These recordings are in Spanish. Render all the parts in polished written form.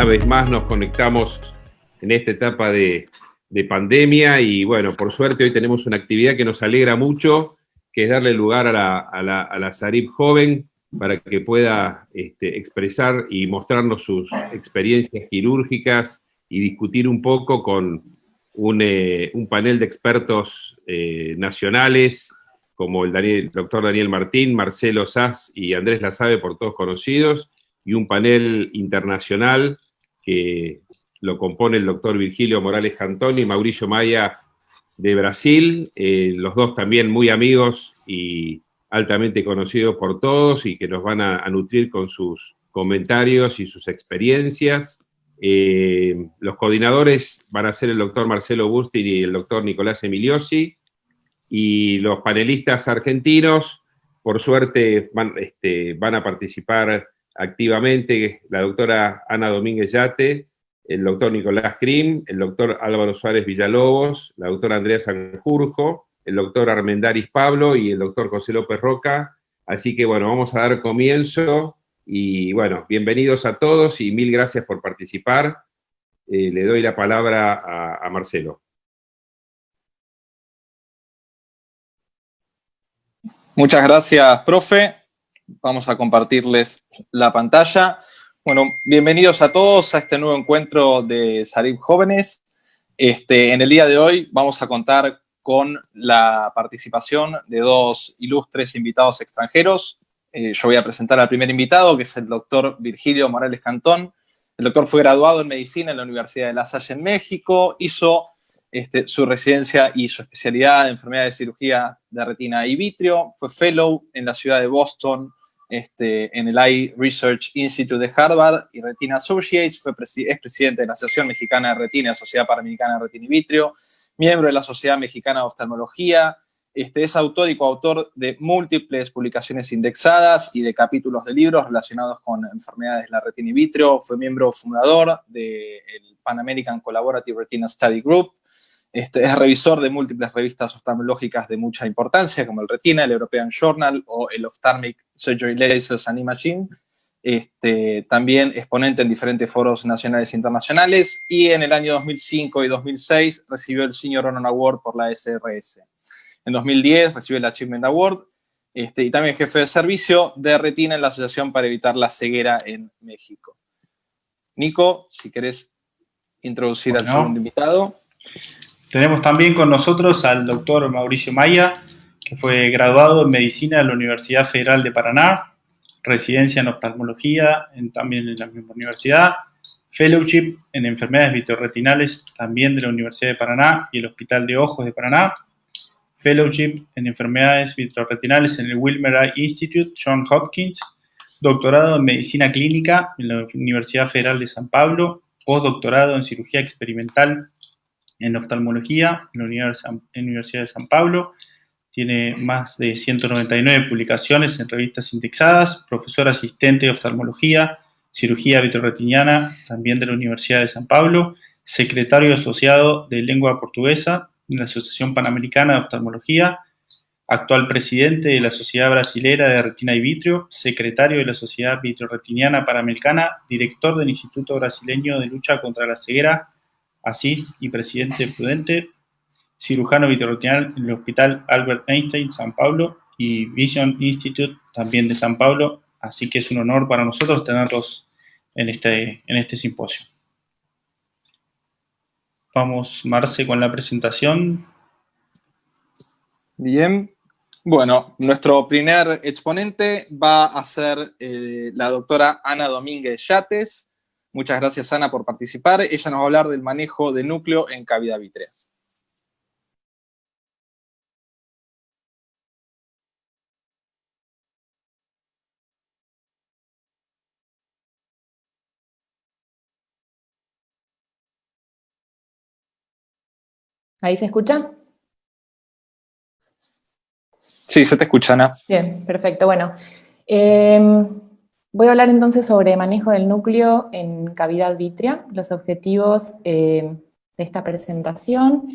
vez más nos conectamos en esta etapa de pandemia y bueno, por suerte hoy tenemos una actividad que nos alegra mucho, que es darle lugar a la Sarib joven para que pueda expresar y mostrarnos sus experiencias quirúrgicas y discutir un poco con un panel de expertos nacionales como el doctor Daniel Martín, Marcelo Sass y Andrés Lasabe, por todos conocidos, y un panel internacional que lo compone el doctor Virgilio Morales Cantón y Mauricio Maya de Brasil, los dos también muy amigos y altamente conocidos por todos y que nos van a nutrir con sus comentarios y sus experiencias. Los coordinadores van a ser el doctor Marcelo Busti y el doctor Nicolás Emiliosi, y los panelistas argentinos, por suerte, van a participar activamente la doctora Ana Domínguez Yate, el doctor Nicolás Krim, el doctor Álvaro Suárez Villalobos, la doctora Andrea Sanjurjo, el doctor Armendáriz Pablo y el doctor José López Roca. Así que bueno, vamos a dar comienzo y bueno, bienvenidos a todos y mil gracias por participar. Le doy la palabra a Marcelo. Muchas gracias, profe. Vamos a compartirles la pantalla. Bueno, bienvenidos a todos a este nuevo encuentro de Sarib Jóvenes. En el día de hoy vamos a contar con la participación de dos ilustres invitados extranjeros. Yo voy a presentar al primer invitado, que es el doctor Virgilio Morales Cantón. El doctor fue graduado en medicina en la Universidad de La Salle en México, hizo su residencia y su especialidad en enfermedades de cirugía de retina y vitrio, fue fellow en la ciudad de Boston, en el Eye Research Institute de Harvard y Retina Associates, es presidente de la Asociación Mexicana de Retina y la Sociedad Panamericana de Retina y Vitrio, miembro de la Sociedad Mexicana de Oftalmología, es autor y coautor de múltiples publicaciones indexadas y de capítulos de libros relacionados con enfermedades de la retina y vitrio, fue miembro fundador del Pan American Collaborative Retina Study Group, es revisor de múltiples revistas oftalmológicas de mucha importancia, como el Retina, el European Journal o el Ophthalmic Surgery Lasers and Imaging. También exponente en diferentes foros nacionales e internacionales, y en el año 2005 y 2006 recibió el Senior Honor Award por la SRS. En 2010 recibió el Achievement Award, y también jefe de servicio de retina en la Asociación para Evitar la Ceguera en México. Nico, si querés introducir al segundo invitado. Tenemos también con nosotros al doctor Mauricio Maya, que fue graduado en medicina de la Universidad Federal de Paraná, residencia en oftalmología también en la misma universidad, fellowship en enfermedades vitreoretinales también de la Universidad de Paraná y el Hospital de Ojos de Paraná, fellowship en enfermedades vitreoretinales en el Wilmer Eye Institute, Johns Hopkins, doctorado en medicina clínica en la Universidad Federal de San Pablo, postdoctorado en cirugía experimental en oftalmología en la Universidad de San Pablo, tiene más de 199 publicaciones en revistas indexadas, profesor asistente de oftalmología, cirugía vitreoretiniana, también de la Universidad de San Pablo, secretario asociado de lengua portuguesa en la Asociación Panamericana de Oftalmología, actual presidente de la Sociedad Brasilera de Retina y Vitrio, secretario de la Sociedad Vitreoretiniana Panamericana, director del Instituto Brasileño de Lucha contra la Ceguera, ASIS, y presidente Prudente, cirujano vitreoretinal en el Hospital Albert Einstein, San Pablo, y Vision Institute, también de San Pablo, así que es un honor para nosotros tenerlos en este simposio. Vamos, Marce, con la presentación. Bien. Bueno, nuestro primer exponente va a ser la doctora Ana Domínguez Yates. Muchas gracias, Ana, por participar. Ella nos va a hablar del manejo de núcleo en cavidad vítrea. ¿Ahí se escucha? Sí, se te escucha, Ana. Bien, perfecto. Bueno, voy a hablar entonces sobre manejo del núcleo en cavidad vítrea. Los objetivos de esta presentación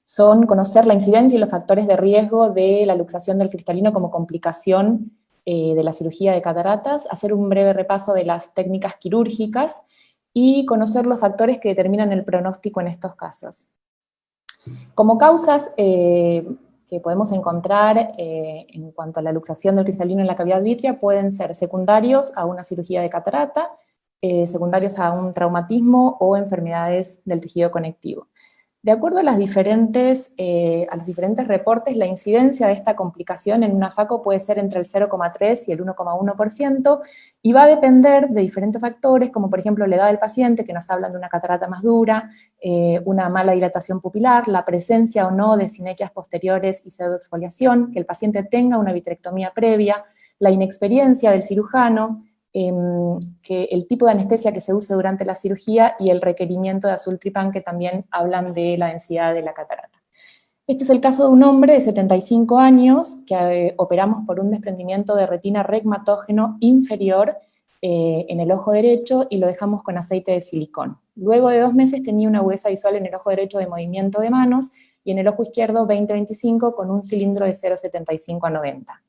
son conocer la incidencia y los factores de riesgo de la luxación del cristalino como complicación de la cirugía de cataratas, hacer un breve repaso de las técnicas quirúrgicas y conocer los factores que determinan el pronóstico en estos casos. Como causas que podemos encontrar en cuanto a la luxación del cristalino en la cavidad vítrea pueden ser secundarios a una cirugía de catarata, secundarios a un traumatismo o enfermedades del tejido conectivo. De acuerdo a los diferentes reportes, la incidencia de esta complicación en una FACO puede ser entre el 0,3 y el 1,1%, y va a depender de diferentes factores, como por ejemplo la edad del paciente, que nos hablan de una catarata más dura, una mala dilatación pupilar, la presencia o no de sinequias posteriores y pseudoexfoliación, que el paciente tenga una vitrectomía previa, la inexperiencia del cirujano, que el tipo de anestesia que se use durante la cirugía y el requerimiento de azultripán, que también hablan de la densidad de la catarata. Este es el caso de un hombre de 75 años que operamos por un desprendimiento de retina regmatógeno inferior en el ojo derecho y lo dejamos con aceite de silicón. Luego de 2 meses tenía una agudeza visual en el ojo derecho de movimiento de manos y en el ojo izquierdo 20-25 con un cilindro de 0,75 a 90.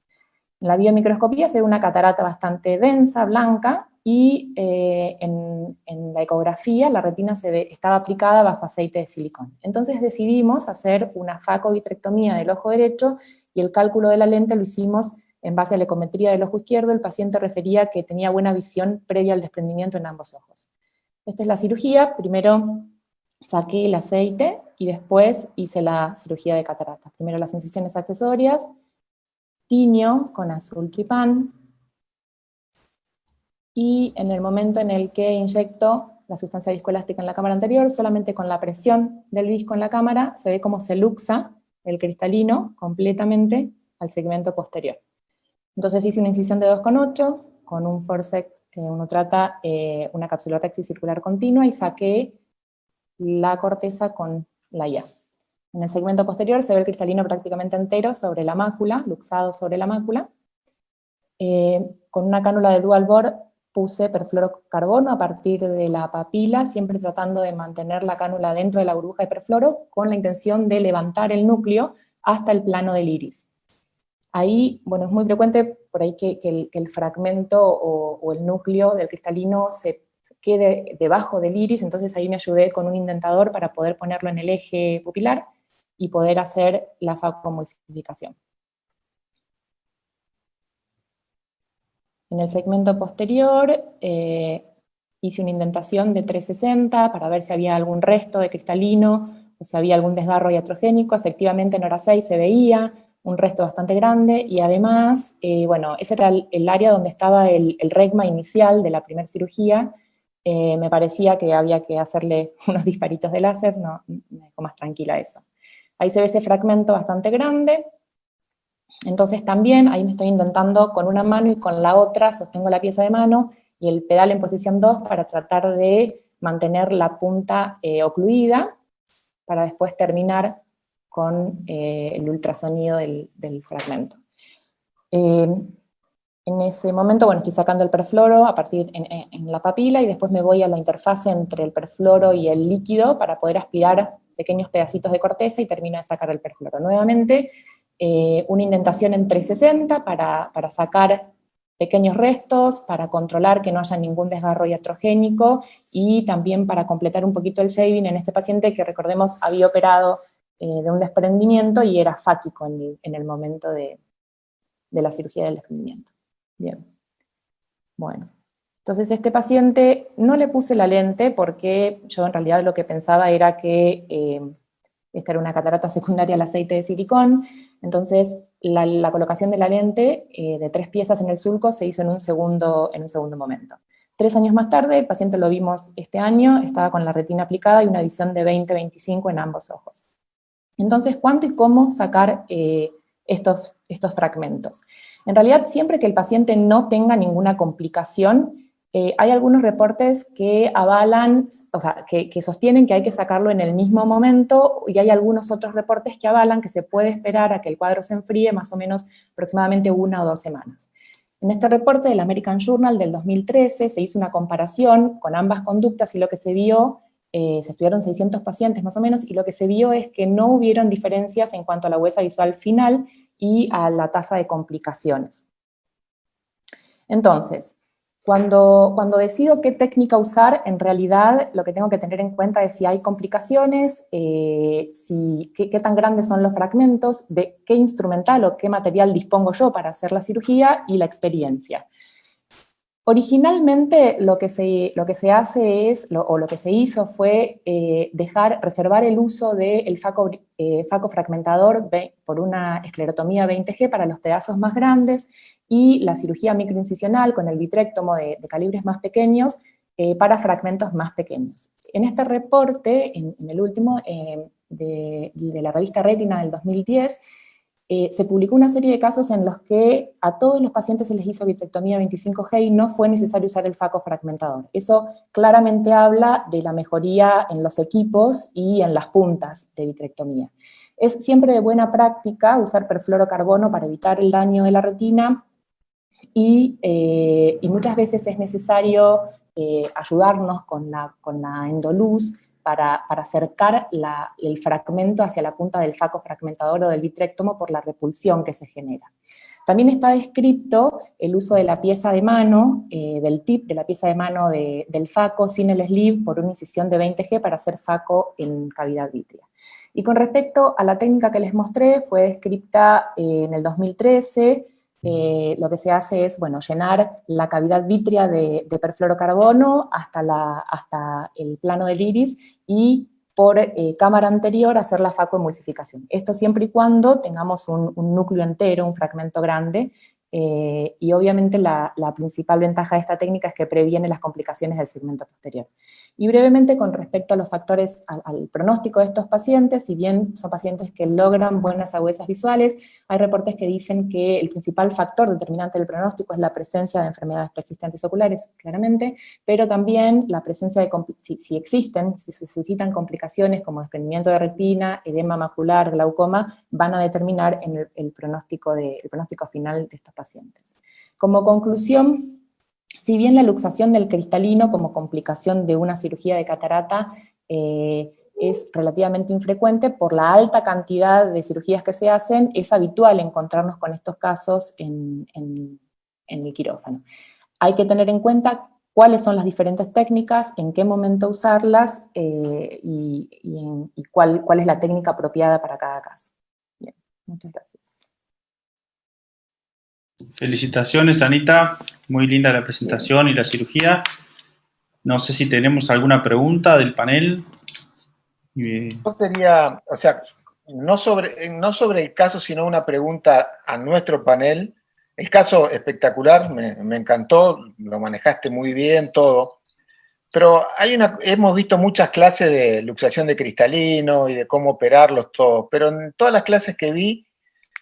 En la biomicroscopía se ve una catarata bastante densa, blanca, y en la ecografía la retina estaba aplicada bajo aceite de silicón. Entonces decidimos hacer una facovitrectomía del ojo derecho, y el cálculo de la lente lo hicimos en base a la ecometría del ojo izquierdo. El paciente refería que tenía buena visión previa al desprendimiento en ambos ojos. Esta es la cirugía. Primero saqué el aceite y después hice la cirugía de catarata. Primero las incisiones accesorias, tiño con azultripán, y en el momento en el que inyecto la sustancia viscoelástica en la cámara anterior, solamente con la presión del visco en la cámara, se ve cómo se luxa el cristalino completamente al segmento posterior. Entonces hice una incisión de 2,8 con un forceps, uno trata una capsulorhexis circular continua, y saqué la corteza con la IA. En el segmento posterior se ve el cristalino prácticamente entero sobre la mácula, luxado sobre la mácula. Con una cánula de dual bore puse perfluorocarbono a partir de la papila, siempre tratando de mantener la cánula dentro de la burbuja de perfluoro, con la intención de levantar el núcleo hasta el plano del iris. Ahí, bueno, es muy frecuente por ahí que el fragmento o el núcleo del cristalino se quede debajo del iris, entonces ahí me ayudé con un indentador para poder ponerlo en el eje pupilar y poder hacer la facomulsificación. En el segmento posterior hice una indentación de 360 para ver si había algún resto de cristalino o si había algún desgarro iatrogénico. Efectivamente en hora 6 se veía un resto bastante grande, y además, bueno, ese era el área donde estaba el regma inicial de la primera cirugía. Me parecía que había que hacerle unos disparitos de láser, no, me dejó más tranquila eso. Ahí se ve ese fragmento bastante grande. Entonces también ahí me estoy intentando con una mano, y con la otra sostengo la pieza de mano y el pedal en posición 2 para tratar de mantener la punta ocluida, para después terminar con el ultrasonido del fragmento. En ese momento, bueno, estoy sacando el perfluoro a partir en la papila, y después me voy a la interfase entre el perfluoro y el líquido para poder aspirar pequeños pedacitos de corteza, y termino de sacar el perfluoro. Nuevamente, una indentación en 360 para sacar pequeños restos, para controlar que no haya ningún desgarro iatrogénico, y también para completar un poquito el shaving en este paciente que, recordemos, había operado de un desprendimiento y era fáquico en el momento de la cirugía del desprendimiento. Bien. Bueno, entonces este paciente no le puse la lente porque yo en realidad lo que pensaba era que esta era una catarata secundaria al aceite de silicón. Entonces la colocación de la lente de 3 piezas en el sulco se hizo en un segundo momento. 3 años más tarde, el paciente lo vimos este año, estaba con la retina aplicada y una visión de 20-25 en ambos ojos. Entonces, ¿cuánto y cómo sacar estos fragmentos? En realidad, siempre que el paciente no tenga ninguna complicación, hay algunos reportes que avalan, o sea, que sostienen que hay que sacarlo en el mismo momento, y hay algunos otros reportes que avalan que se puede esperar a que el cuadro se enfríe más o menos aproximadamente 1 o 2 semanas. En este reporte del American Journal del 2013 se hizo una comparación con ambas conductas, y lo que se vio, se estudiaron 600 pacientes más o menos, y lo que se vio es que no hubieron diferencias en cuanto a la agudeza visual final y a la tasa de complicaciones. Entonces, Cuando decido qué técnica usar, en realidad lo que tengo que tener en cuenta es si hay complicaciones, qué tan grandes son los fragmentos, de qué instrumental o qué material dispongo yo para hacer la cirugía y la experiencia. Originalmente lo que se hace es, o lo que se hizo fue reservar el uso del faco fragmentador por una esclerotomía 20G para los pedazos más grandes y la cirugía microincisional con el vitrectomo de calibres más pequeños para fragmentos más pequeños. En este reporte, en el último, de la revista Retina del 2010, se publicó una serie de casos en los que a todos los pacientes se les hizo vitrectomía 25G y no fue necesario usar el faco fragmentador. Eso claramente habla de la mejoría en los equipos y en las puntas de vitrectomía. Es siempre de buena práctica usar perfluorocarbono para evitar el daño de la retina y muchas veces es necesario ayudarnos con la endoluz para acercar el fragmento hacia la punta del faco fragmentador o del vitrectomo por la repulsión que se genera. También está descrito el uso de la pieza de mano, del tip de la pieza de mano del faco sin el sleeve por una incisión de 20G para hacer faco en cavidad vítrea. Y con respecto a la técnica que les mostré, fue descrita en el 2013. Lo que se hace es, llenar la cavidad vítrea de perfluorocarbono hasta el plano del iris y por cámara anterior hacer la facoemulsificación. Esto siempre y cuando tengamos un núcleo entero, un fragmento grande, y obviamente la principal ventaja de esta técnica es que previene las complicaciones del segmento posterior. Y brevemente con respecto a los factores, al pronóstico de estos pacientes, si bien son pacientes que logran buenas agudezas visuales, hay reportes que dicen que el principal factor determinante del pronóstico es la presencia de enfermedades preexistentes oculares, claramente, pero también la presencia de, si se suscitan complicaciones como desprendimiento de retina, edema macular, glaucoma, van a determinar en el pronóstico final de estos pacientes. Como conclusión, si bien la luxación del cristalino como complicación de una cirugía de catarata es relativamente infrecuente, por la alta cantidad de cirugías que se hacen, es habitual encontrarnos con estos casos en el quirófano. Hay que tener en cuenta cuáles son las diferentes técnicas, en qué momento usarlas y cuál es la técnica apropiada para cada caso. Bien, muchas gracias. Felicitaciones, Anita. Muy linda la presentación y la cirugía. No sé si tenemos alguna pregunta del panel. Yo quería, no sobre el caso, sino una pregunta a nuestro panel. El caso espectacular, me encantó, lo manejaste muy bien, todo. Pero hemos visto muchas clases de luxación de cristalino y de cómo operarlos, todo. Pero en todas las clases que vi,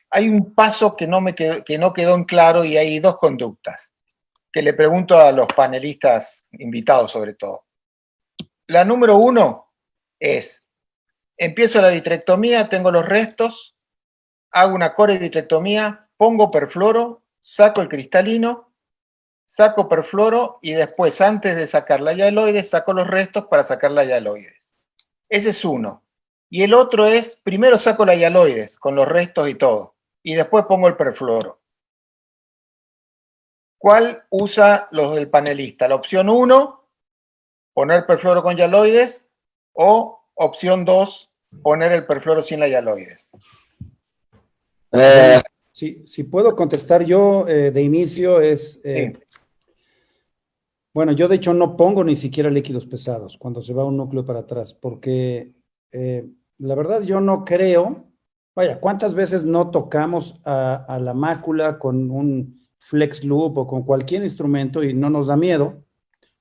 hay un paso que no quedó en claro y hay dos conductas que le pregunto a los panelistas invitados sobre todo. La número 1 es, empiezo la vitrectomía, tengo los restos, hago una corevitrectomía, pongo perfluoro, saco el cristalino, saco perfluoro y después, antes de sacar la hialoides, saco los restos para sacar la hialoides. Ese es uno. Y el otro es, primero saco la hialoides con los restos y todo, y después pongo el perfluoro. ¿Cuál usa los del panelista? La opción 1, poner perfluoro con hialoides, o opción 2, poner el perfluoro sin la hialoides. Si puedo contestar yo de inicio es... Sí. Bueno, yo de hecho no pongo ni siquiera líquidos pesados cuando se va un núcleo para atrás, porque la verdad yo no creo, vaya, ¿cuántas veces no tocamos a la mácula con un flex loop o con cualquier instrumento y no nos da miedo?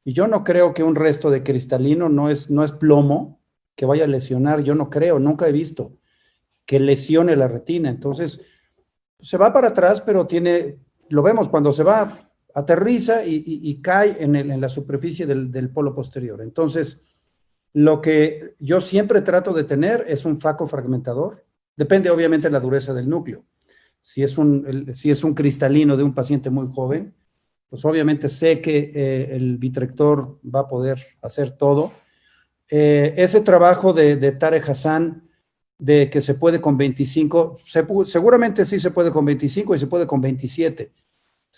Y yo no creo que un resto de cristalino no es plomo que vaya a lesionar, yo no creo, nunca he visto que lesione la retina. Entonces, se va para atrás, pero lo vemos cuando se va, aterriza y cae en la superficie del polo posterior. Entonces, lo que yo siempre trato de tener es un faco fragmentador. Depende obviamente de la dureza del núcleo. Si es un cristalino de un paciente muy joven, pues obviamente sé que el vitrector va a poder hacer todo. Ese trabajo de Tarek Hassan, de que se puede con 25, seguramente sí se puede con 25 y se puede con 27.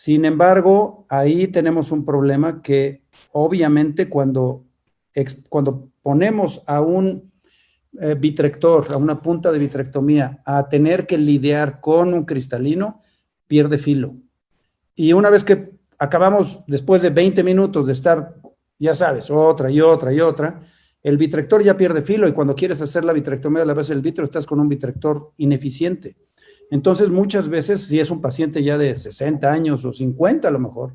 Sin embargo, ahí tenemos un problema que obviamente cuando ponemos a un vitrector, a una punta de vitrectomía, a tener que lidiar con un cristalino, pierde filo. Y una vez que acabamos, después de 20 minutos de estar, ya sabes, otra y otra y otra, el vitrector ya pierde filo y cuando quieres hacer la vitrectomía de la base del vitro estás con un vitrector ineficiente. Entonces, muchas veces, si es un paciente ya de 60 años o 50 a lo mejor,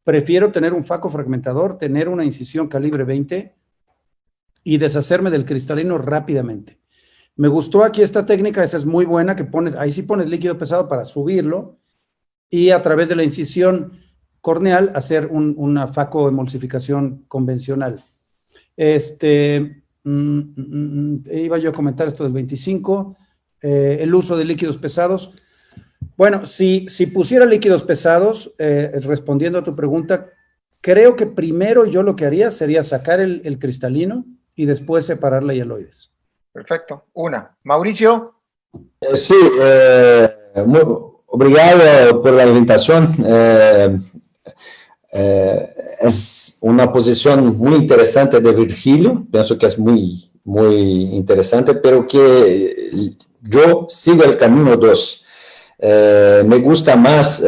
prefiero tener un faco fragmentador, tener una incisión calibre 20 y deshacerme del cristalino rápidamente. Me gustó aquí esta técnica, esa es muy buena, que pones, ahí sí pones líquido pesado para subirlo y a través de la incisión corneal hacer una facoemulsificación convencional. Iba yo a comentar esto del 25, el uso de líquidos pesados. Bueno, si pusiera líquidos pesados, respondiendo a tu pregunta, creo que primero yo lo que haría sería sacar el cristalino y después separar la hialoides. Perfecto. Una. Mauricio. Sí, obrigado por la invitación. Es una posición muy interesante de Virgilio, pienso que es muy, muy interesante, pero que yo sigo el camino 2. Me gusta más,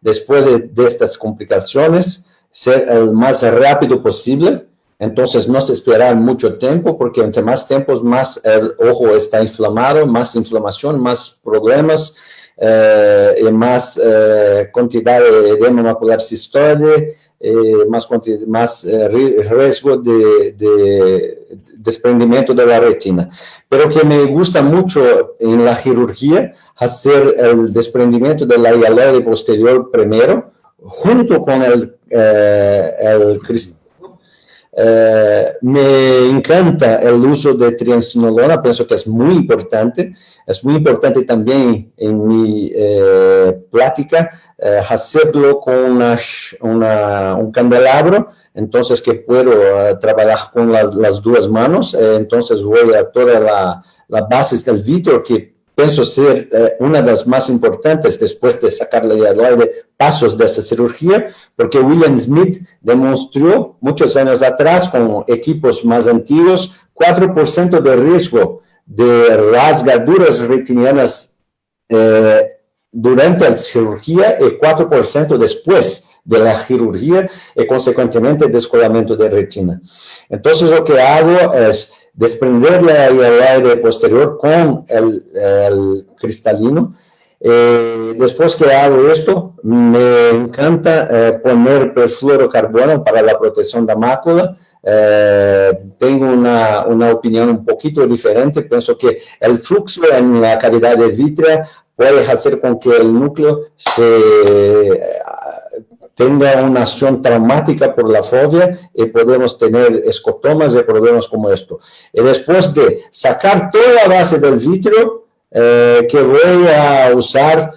después de estas complicaciones, ser el más rápido posible. Entonces, no se esperar mucho tiempo, porque entre más tiempo, más el ojo está inflamado, más inflamación, más problemas, y más cantidad de edema macular cistoide, más riesgo de desprendimiento de la retina. Pero que me gusta mucho en la cirugía hacer el desprendimiento de la hialoide posterior primero, junto con el cristal. Me encanta el uso de triamcinolona, pienso que es muy importante también en mi plática, hacerlo con un candelabro, entonces que puedo trabajar con las dos manos, entonces voy a toda la base del vitro, que pienso ser una de las más importantes después de sacar la hialoide, pasos de esa cirugía, porque William Smith demostró muchos años atrás con equipos más antiguos 4% de riesgo de rasgaduras retinianas durante la cirugía y 4% después de la cirugía y consecuentemente descoloramiento de retina. Entonces lo que hago es desprender la hialoide posterior con el cristalino. Después que hago esto, me encanta poner perfluorocarbono para la protección de la mácula. Tengo una opinión un poquito diferente. Pienso que el flujo en la cavidad de vitrea puede hacer con que el núcleo tenga una acción traumática por la fobia y podemos tener escotomas y problemas como esto. Y después de sacar toda la base del vitrio, que voy a usar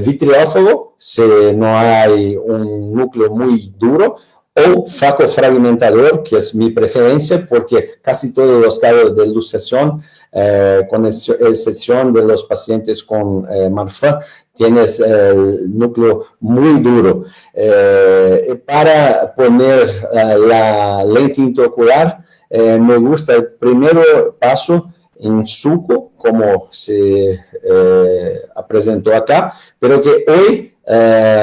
vitriófago, si no hay un núcleo muy duro, o faco fragmentador, que es mi preferencia, porque casi todos los casos de luxación, con excepción de los pacientes con Marfan, tienes el núcleo muy duro. Para poner la lente intraocular, me gusta el primer paso en suco, como se presentó acá, pero que hoy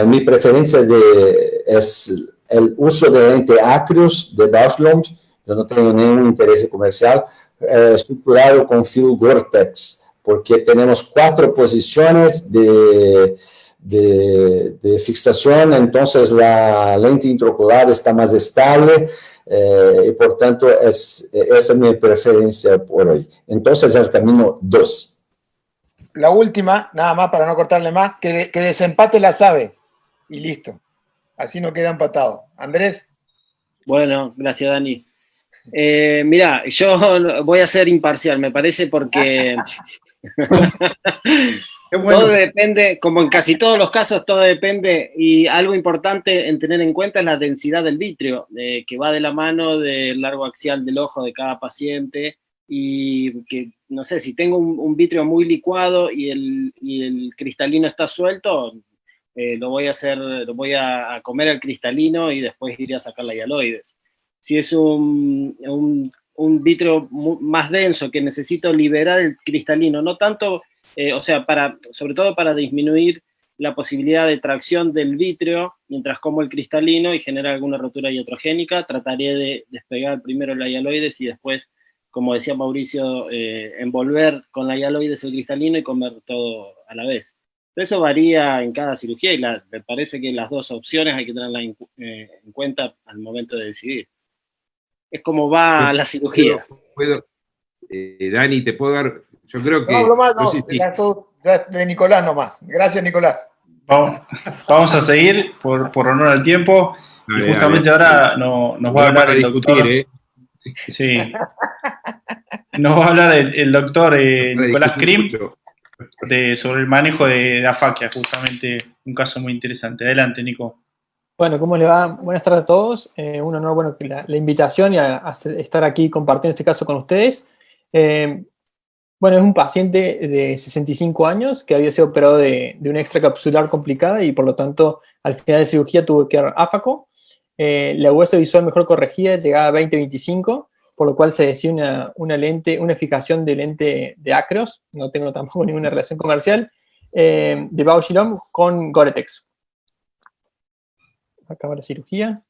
mi preferencia es el uso de lente Acryos de Bausch & Lomb. Yo no tengo ningún interés comercial, estructurado con filo Gore-Tex, porque tenemos 4 posiciones de fixación, entonces la lente intraocular está más estable, y por tanto esa es mi preferencia por hoy. Entonces el camino 2. La última, nada más para no cortarle más, que desempate la sabe y listo. Así no queda empatado. Andrés. Bueno, gracias Dani. Mirá, yo voy a ser imparcial, me parece, porque bueno. Todo depende, como en casi todos los casos, todo depende, y algo importante en tener en cuenta es la densidad del vitrio, que va de la mano del largo axial del ojo de cada paciente, y que, no sé, si tengo un vitrio muy licuado y el cristalino está suelto, lo voy a comer al cristalino y después iré a sacar la hialoides. Si es un vítreo más denso que necesito liberar el cristalino, no tanto, o sea, sobre todo para disminuir la posibilidad de tracción del vítreo mientras como el cristalino y genera alguna rotura iatrogénica, trataré de despegar primero la hialoides y después, como decía Mauricio, envolver con la hialoides el cristalino y comer todo a la vez. Eso varía en cada cirugía y me parece que las dos opciones hay que tenerlas en cuenta al momento de decidir. Es como va la cirugía. Dani, te puedo dar, yo creo que... No hablo más, no, sé si... ya de Nicolás nomás. Gracias, Nicolás. Vamos a seguir por honor al tiempo. Y justamente ahora nos va a hablar el doctor. Sí. Nos va a hablar el doctor Nicolás Krim sobre el manejo de afaquia, justamente un caso muy interesante. Adelante, Nico. Bueno, ¿cómo le va? Buenas tardes a todos. Un honor, bueno, la invitación y a estar aquí compartiendo este caso con ustedes. Bueno, es un paciente de 65 años que había sido operado de una extracapsular complicada y por lo tanto al final de cirugía tuvo que dar áfaco. La hueso visual mejor corregida llegaba a 20-25, por lo cual se decía una fijación de lente de Acros, no tengo tampoco ninguna relación comercial, de Bausch + Lomb con Gore-Tex. Acaba la cirugía.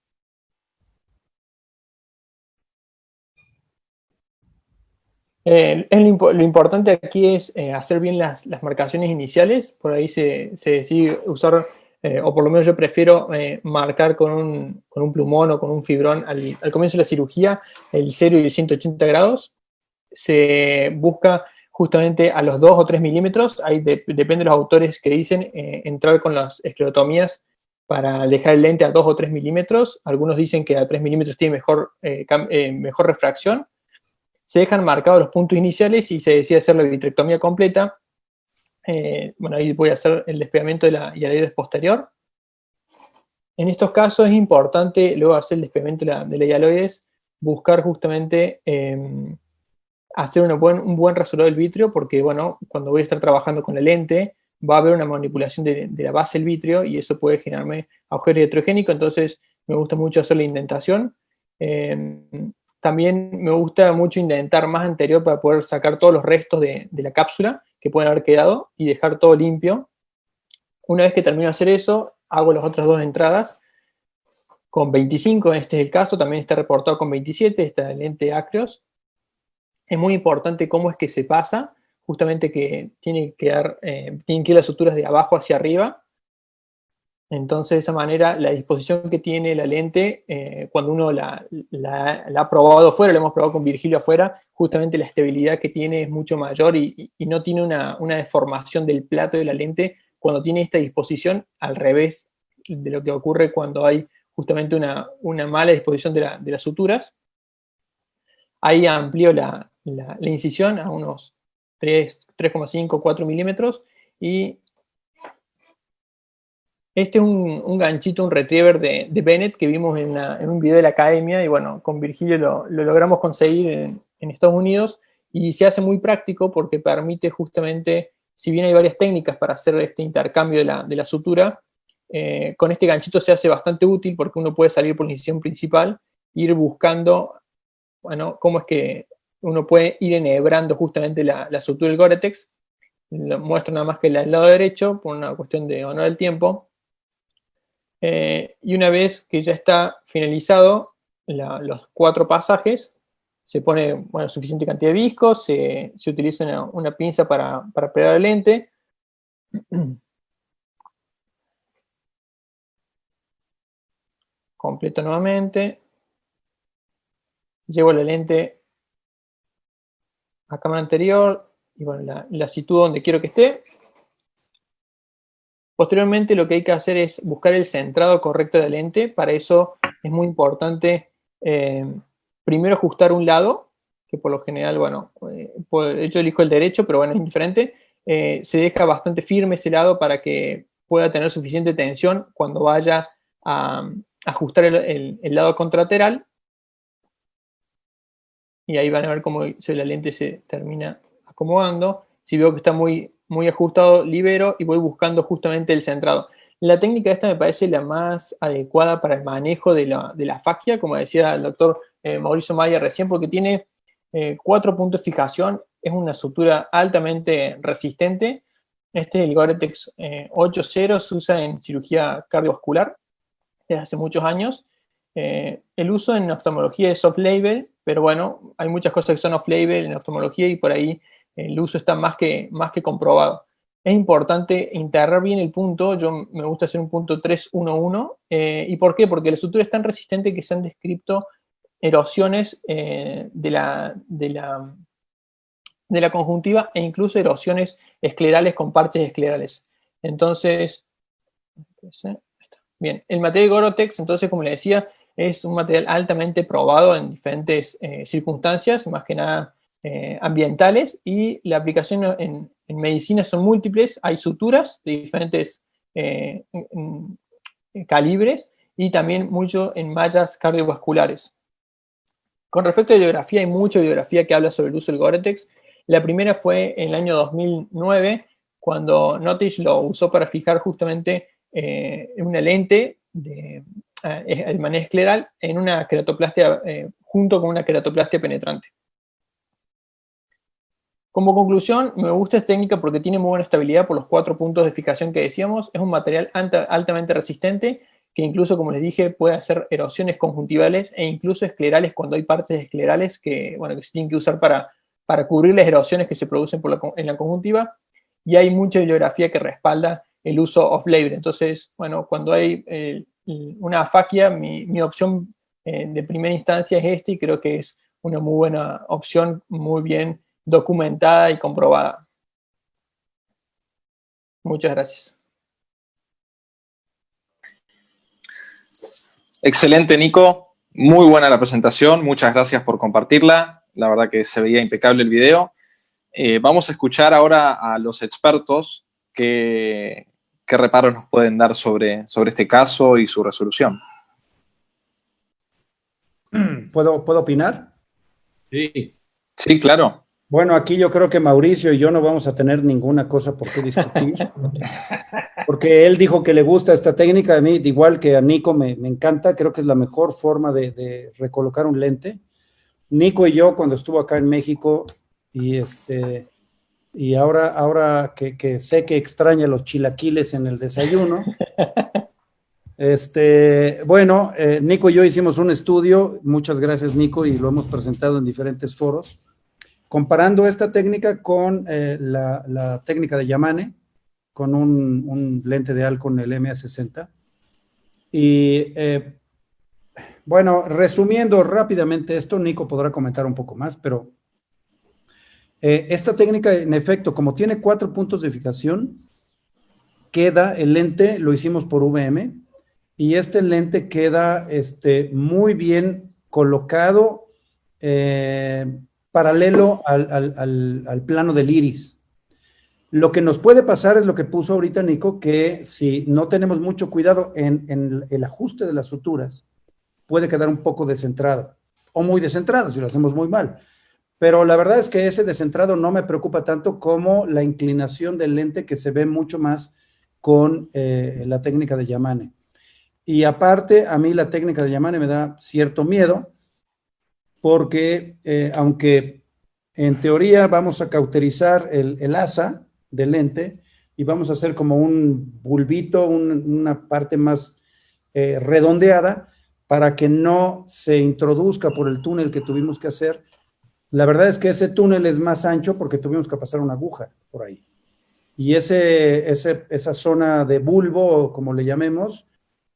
Lo importante aquí es hacer bien las marcaciones iniciales. Por ahí se decide usar, o por lo menos yo prefiero marcar con un plumón o con un fibrón al comienzo de la cirugía el 0 y el 180 grados. Se busca justamente a los 2 o 3 milímetros. Ahí depende de los autores que dicen entrar con las esclerotomías para dejar el lente a 2 o 3 milímetros. Algunos dicen que a 3 milímetros tiene mejor refracción. Se dejan marcados los puntos iniciales y se decide hacer la vitrectomía completa. Bueno, ahí voy a hacer el despegamiento de la hialoides posterior. En estos casos es importante, luego de hacer el despegamiento de la hialoides, buscar justamente hacer un buen rasurador del vitrio, porque bueno, cuando voy a estar trabajando con la lente, va a haber una manipulación de la base del vitrio y eso puede generarme agujero iatrogénico, entonces me gusta mucho hacer la indentación. También me gusta mucho indentar más anterior para poder sacar todos los restos de la cápsula que pueden haber quedado y dejar todo limpio. Una vez que termino de hacer eso, hago las otras dos entradas con 25, este es el caso, también está reportado con 27, esta lente Acros. Es muy importante cómo es que se pasa, justamente que tienen que ir las suturas de abajo hacia arriba. Entonces, de esa manera, la disposición que tiene la lente, cuando uno la ha probado afuera, la hemos probado con Virgilio afuera, justamente la estabilidad que tiene es mucho mayor y no tiene una deformación del plato de la lente cuando tiene esta disposición, al revés de lo que ocurre cuando hay justamente una mala disposición de las suturas. Ahí amplío la incisión a unos 3,5, 4 milímetros y este es un ganchito, un retriever de Bennett que vimos en un video de la academia y bueno, con Virgilio lo logramos conseguir en Estados Unidos y se hace muy práctico porque permite justamente, si bien hay varias técnicas para hacer este intercambio de la sutura, con este ganchito se hace bastante útil porque uno puede salir por la incisión principal e ir buscando, bueno, cómo es que uno puede ir enhebrando justamente la sutura del Gore-Tex. Lo muestro nada más que el lado derecho por una cuestión de honor al tiempo. Y una vez que ya está finalizado los 4 pasajes, se pone suficiente cantidad de visco, se utiliza una pinza para pegar la lente. Completo nuevamente. Llevo la lente a cámara anterior y bueno, la sitúo donde quiero que esté. Posteriormente lo que hay que hacer es buscar el centrado correcto de la lente. Para eso es muy importante primero ajustar un lado, que por lo general, bueno, yo elijo el derecho, pero bueno, es indiferente. Se deja bastante firme ese lado para que pueda tener suficiente tensión cuando vaya a ajustar el lado contralateral. Y ahí van a ver cómo la lente se termina acomodando. Si veo que está muy ajustado, libero y voy buscando justamente el centrado. La técnica esta me parece la más adecuada para el manejo de la fascia, como decía el doctor Mauricio Maya recién, porque tiene 4 puntos de fijación, es una sutura altamente resistente. Este, el Gore-Tex 8.0, se usa en cirugía cardiovascular desde hace muchos años. El uso en oftalmología es off-label, pero bueno, hay muchas cosas que son off-label en oftalmología y por ahí el uso está más que comprobado. Es importante integrar bien el punto. Yo me gusta hacer un punto 3-1-1. ¿Y por qué? Porque la sutura es tan resistente que se han descrito erosiones de la conjuntiva e incluso erosiones esclerales con parches esclerales. Entonces, bien, el material Gore-Tex, entonces, como le decía, es un material altamente probado en diferentes circunstancias, más que nada ambientales, y la aplicación en medicina son múltiples. Hay suturas de diferentes calibres y también mucho en mallas cardiovasculares. Con respecto a bibliografía, hay mucha bibliografía que habla sobre el uso del Gore-Tex. La primera fue en el año 2009, cuando Nottage lo usó para fijar justamente una lente el manejo escleral en una queratoplastia, junto con una queratoplastia penetrante. Como conclusión, me gusta esta técnica porque tiene muy buena estabilidad por los 4 puntos de fijación que decíamos. Es un material altamente resistente que incluso, como les dije, puede hacer erosiones conjuntivales e incluso esclerales cuando hay partes esclerales que, bueno, que se tienen que usar para cubrir las erosiones que se producen en la conjuntiva. Y hay mucha bibliografía que respalda el uso off-label. Entonces, bueno, cuando hay una afaquia, mi opción de primera instancia es esta, y creo que es una muy buena opción, muy bien documentada y comprobada. Muchas gracias. Excelente, Nico. Muy buena la presentación. Muchas gracias por compartirla. La verdad que se veía impecable el video. Vamos a escuchar ahora a los expertos qué reparos nos pueden dar sobre este caso y su resolución. ¿Puedo opinar? Sí. Sí, claro. Bueno, aquí yo creo que Mauricio y yo no vamos a tener ninguna cosa por qué discutir, porque él dijo que le gusta esta técnica. A mí, igual que a Nico, me encanta. Creo que es la mejor forma de recolocar un lente. Nico y yo, cuando estuvo acá en México, y ahora que sé que extraña los chilaquiles en el desayuno, bueno, Nico y yo hicimos un estudio. Muchas gracias, Nico, y lo hemos presentado en diferentes foros, comparando esta técnica con la técnica de Yamane, con un lente de Alcon, el MA60. Y bueno, resumiendo rápidamente esto, Nico podrá comentar un poco más, pero esta técnica, en efecto, como tiene 4 puntos de fijación, queda el lente, lo hicimos por VM, y este lente queda muy bien colocado, paralelo al plano del iris. Lo que nos puede pasar es lo que puso ahorita Nico, que si no tenemos mucho cuidado en el ajuste de las suturas, puede quedar un poco descentrado, o muy descentrado si lo hacemos muy mal. Pero la verdad es que ese descentrado no me preocupa tanto como la inclinación del lente, que se ve mucho más con la técnica de Yamane. Y aparte, a mí la técnica de Yamane me da cierto miedo, porque aunque en teoría vamos a cauterizar el asa del lente y vamos a hacer como un bulbito, una parte más redondeada, para que no se introduzca por el túnel que tuvimos que hacer. La verdad es que ese túnel es más ancho porque tuvimos que pasar una aguja por ahí. Y esa zona de bulbo, como le llamemos,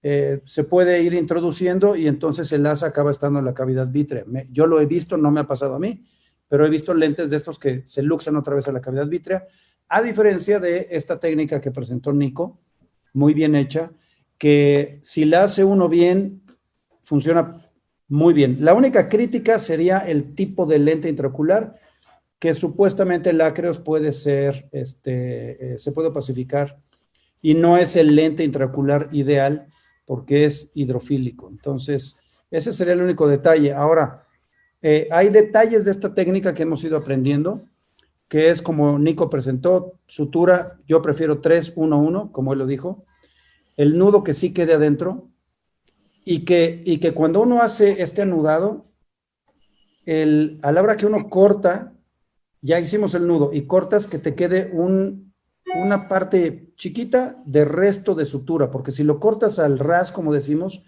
se puede ir introduciendo, y entonces el asa acaba estando en la cavidad vítrea. Yo lo he visto, no me ha pasado a mí, pero he visto lentes de estos que se luxan otra vez a la cavidad vítrea, a diferencia de esta técnica que presentó Nico, muy bien hecha, que si la hace uno bien, funciona muy bien. La única crítica sería el tipo de lente intraocular, que supuestamente el Acreos puede ser, se puede opacificar, y no es el lente intraocular ideal porque es hidrofílico. Entonces, ese sería el único detalle. Ahora, hay detalles de esta técnica que hemos ido aprendiendo, que es como Nico presentó, sutura, yo prefiero 3-1-1, como él lo dijo, el nudo que sí quede adentro, y que cuando uno hace este anudado, a la hora que uno corta, ya hicimos el nudo, y cortas, que te quede una parte chiquita de resto de sutura, porque si lo cortas al ras, como decimos,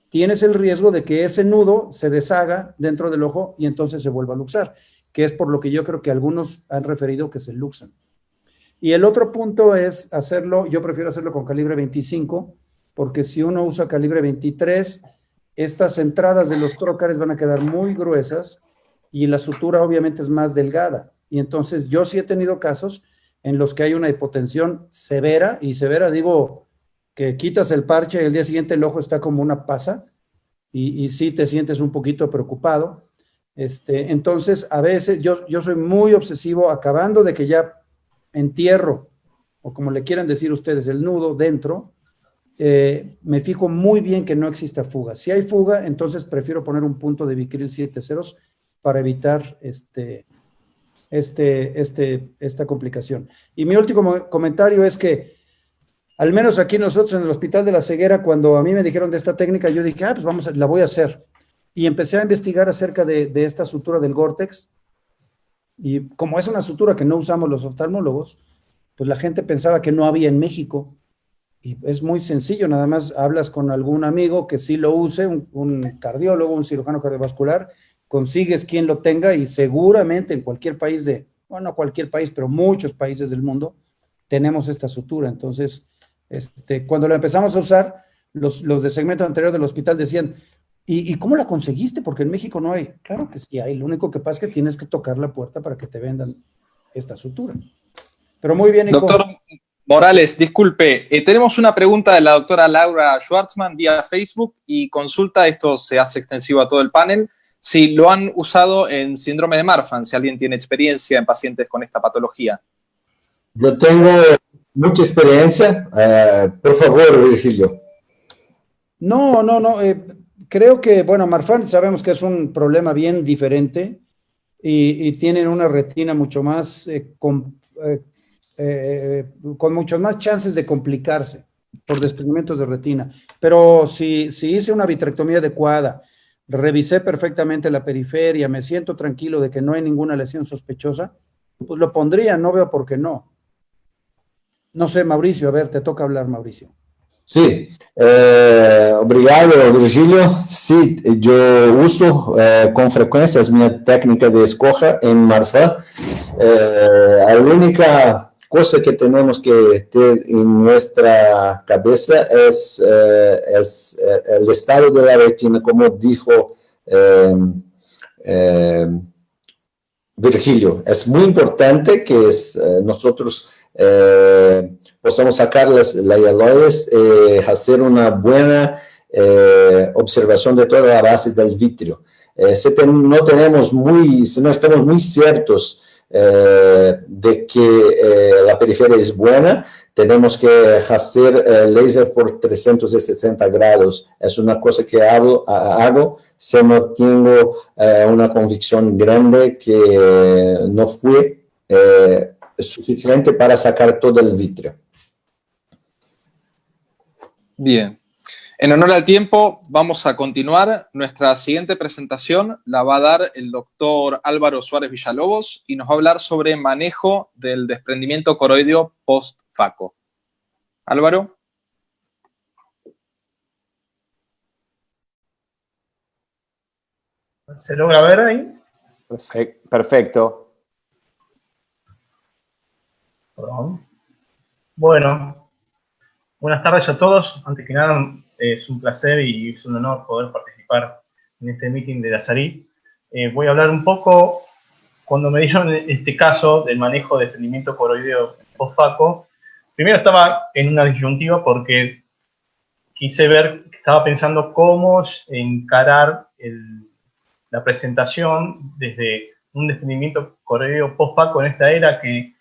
tienes el riesgo de que ese nudo se deshaga dentro del ojo y entonces se vuelva a luxar, que es por lo que yo creo que algunos han referido que se luxan. Y el otro punto es hacerlo, yo prefiero hacerlo con calibre 25, porque si uno usa calibre 23, estas entradas de los trócares van a quedar muy gruesas y la sutura obviamente es más delgada. Y entonces yo sí he tenido casos en los que hay una hipotensión severa, y severa digo que quitas el parche y el día siguiente el ojo está como una pasa, y sí te sientes un poquito preocupado. Entonces, a veces yo soy muy obsesivo, acabando de que ya entierro, o como le quieran decir ustedes, el nudo dentro, me fijo muy bien que no exista fuga. Si hay fuga, entonces prefiero poner un punto de Vicryl 7 ceros para evitar esta complicación. Y mi último comentario es que, al menos aquí nosotros en el Hospital de la Ceguera, cuando a mí me dijeron de esta técnica, yo dije, pues la voy a hacer. Y empecé a investigar acerca de esta sutura del Gore-Tex, y como es una sutura que no usamos los oftalmólogos, pues la gente pensaba que no había en México. Y es muy sencillo, nada más hablas con algún amigo que sí lo use, un cardiólogo, un cirujano cardiovascular, consigues quien lo tenga, y seguramente en cualquier país no cualquier país, pero muchos países del mundo, tenemos esta sutura. Entonces, cuando la empezamos a usar, los de segmento anterior del hospital decían, ¿y cómo la conseguiste? Porque en México no hay. Claro que sí hay, lo único que pasa es que tienes que tocar la puerta para que te vendan esta sutura. Pero muy bien, Nico. Doctor Morales, disculpe, tenemos una pregunta de la doctora Laura Schwartzman vía Facebook, y consulta, esto se hace extensivo a todo el panel, si lo han usado en síndrome de Marfan, si alguien tiene experiencia en pacientes con esta patología. Yo tengo mucha experiencia. Por favor, Virgilio. No. Creo que, Marfan sabemos que es un problema bien diferente, y tienen una retina mucho más, con muchas más chances de complicarse por desprendimientos de retina. Pero si hice una vitrectomía adecuada, revisé perfectamente la periferia, me siento tranquilo de que no hay ninguna lesión sospechosa, pues lo pondría, no veo por qué no. No sé, Mauricio, a ver, te toca hablar, Mauricio. Sí, obrigado, Virgilio. Sí, yo uso con frecuencia, es mi técnica de escoja en Marfan. La única cosa que tenemos que tener en nuestra cabeza es el estado de la retina, como dijo Virgilio. Es muy importante que nosotros podamos sacar las hialoides, hacer una buena observación de toda la base del vitrio. Si no estamos muy ciertos de que la periferia es buena, tenemos que hacer láser por 360 grados. Es una cosa que hago si no tengo una convicción grande que no fue suficiente para sacar todo el vitrio. Bien. En honor al tiempo, vamos a continuar. Nuestra siguiente presentación la va a dar el doctor Álvaro Suárez Villalobos, y nos va a hablar sobre manejo del desprendimiento coroideo post-FACO. Álvaro. ¿Se logra ver ahí? Perfecto. Perdón. Bueno, buenas tardes a todos. Antes que nada, es un placer y es un honor poder participar en este meeting de la SARIP. Voy a hablar un poco, cuando me dieron este caso del manejo de desprendimiento coroideo post-FACO, primero estaba en una disyuntiva porque estaba pensando cómo encarar la presentación desde un desprendimiento coroideo post-FACO en esta era que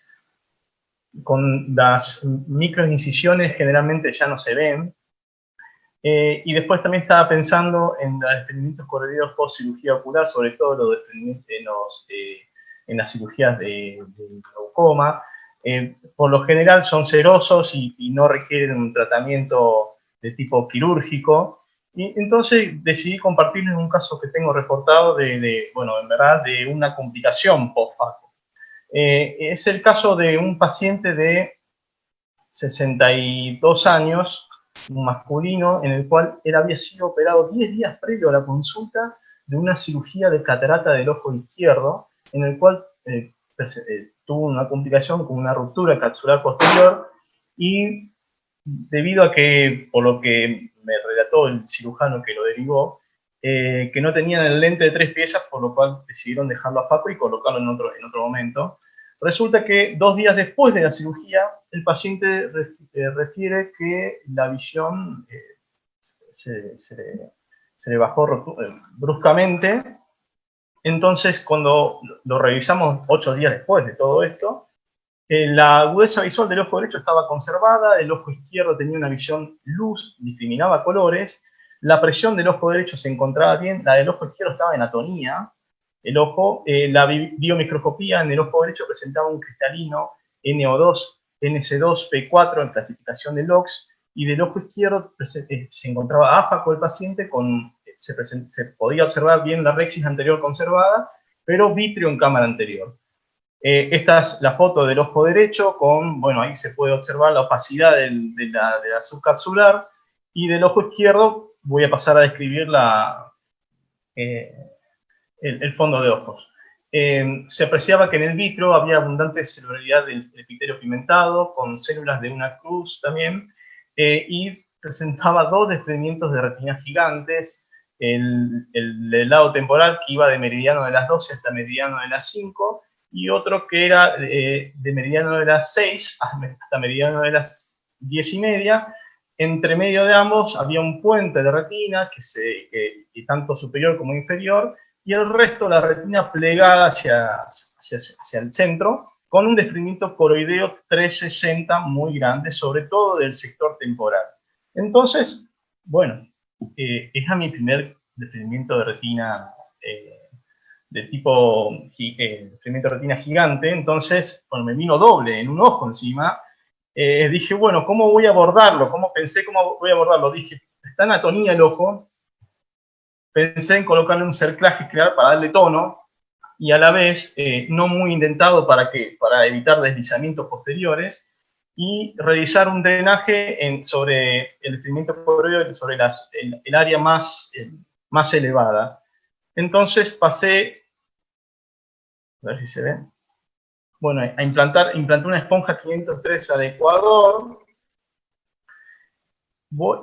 con las microincisiones generalmente ya no se ven. Y después también estaba pensando en los desprendimientos coroideos post cirugía ocular, sobre todo los desprendimientos en las cirugías de glaucoma, Por lo general son serosos y no requieren un tratamiento de tipo quirúrgico. Y entonces decidí compartirles un caso que tengo reportado bueno, en verdad, de una complicación post-FACO. Es el caso de un paciente de 62 años, un masculino, en el cual él había sido operado 10 días previo a la consulta de una cirugía de catarata del ojo izquierdo, en el cual tuvo una complicación con una ruptura capsular posterior, y debido a que, por lo que me relató el cirujano que lo derivó, que no tenían el lente de 3 piezas, por lo cual decidieron dejarlo a FACO y colocarlo en otro momento. Resulta que 2 días después de la cirugía, el paciente refiere que la visión se le bajó bruscamente. Entonces, cuando lo revisamos 8 días después de todo esto, la agudeza visual del ojo derecho estaba conservada, el ojo izquierdo tenía una visión luz, discriminaba colores, la presión del ojo derecho se encontraba bien, la del ojo izquierdo estaba en atonía, el ojo, la biomicroscopía en el ojo derecho presentaba un cristalino NO2, NC2P4 en clasificación de LOX, y del ojo izquierdo se encontraba áfaco el paciente, se podía observar bien la rexis anterior conservada, pero vitrio en cámara anterior. Esta es la foto del ojo derecho, bueno, ahí se puede observar la opacidad de la subcapsular, y del ojo izquierdo voy a pasar a describir el fondo de ojos. Se apreciaba que en el vitro había abundante celularidad del epitelio pigmentado, con células de una cruz también, y presentaba 2 desprendimientos de retina gigantes, el lado temporal que iba de meridiano de las 12 hasta meridiano de las 5, y otro que era de meridiano de las 6 hasta meridiano de las 10:30. Entre medio de ambos había un puente de retina, que tanto superior como inferior, y el resto la retina plegada hacia el centro, con un desprendimiento coroideo 360 muy grande, sobre todo del sector temporal. Entonces, bueno, es mi primer desprendimiento de retina de tipo desprendimiento de retina gigante. Entonces, bueno, me vino doble en un ojo encima. Dije, bueno, ¿cómo voy a abordarlo? Pensé cómo voy a abordarlo. Dije, está en atonía el ojo. Pensé en colocarle un cerclaje crear para darle tono, y a la vez no muy indentado para evitar deslizamientos posteriores, y realizar un drenaje sobre el desprendimiento coroideo, sobre el área más elevada. Entonces pasé, a ver si se ve, bueno, a implanté una esponja 503 de Ecuador.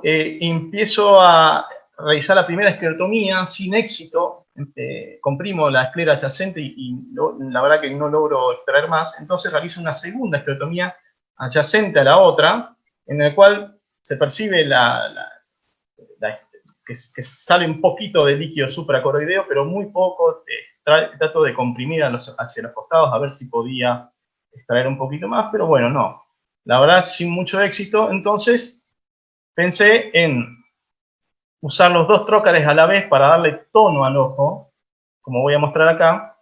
Empiezo a realizar la primera esclerotomía sin éxito, comprimo la esclera adyacente y la verdad que no logro extraer más. Entonces realizo una segunda esclerotomía adyacente a la otra, en la cual se percibe que sale un poquito de líquido supracoroideo, pero muy poco. Trato de comprimir hacia los costados a ver si podía extraer un poquito más, pero bueno, no. La verdad, sin mucho éxito. Entonces pensé en usar los 2 trócares a la vez para darle tono al ojo, como voy a mostrar acá,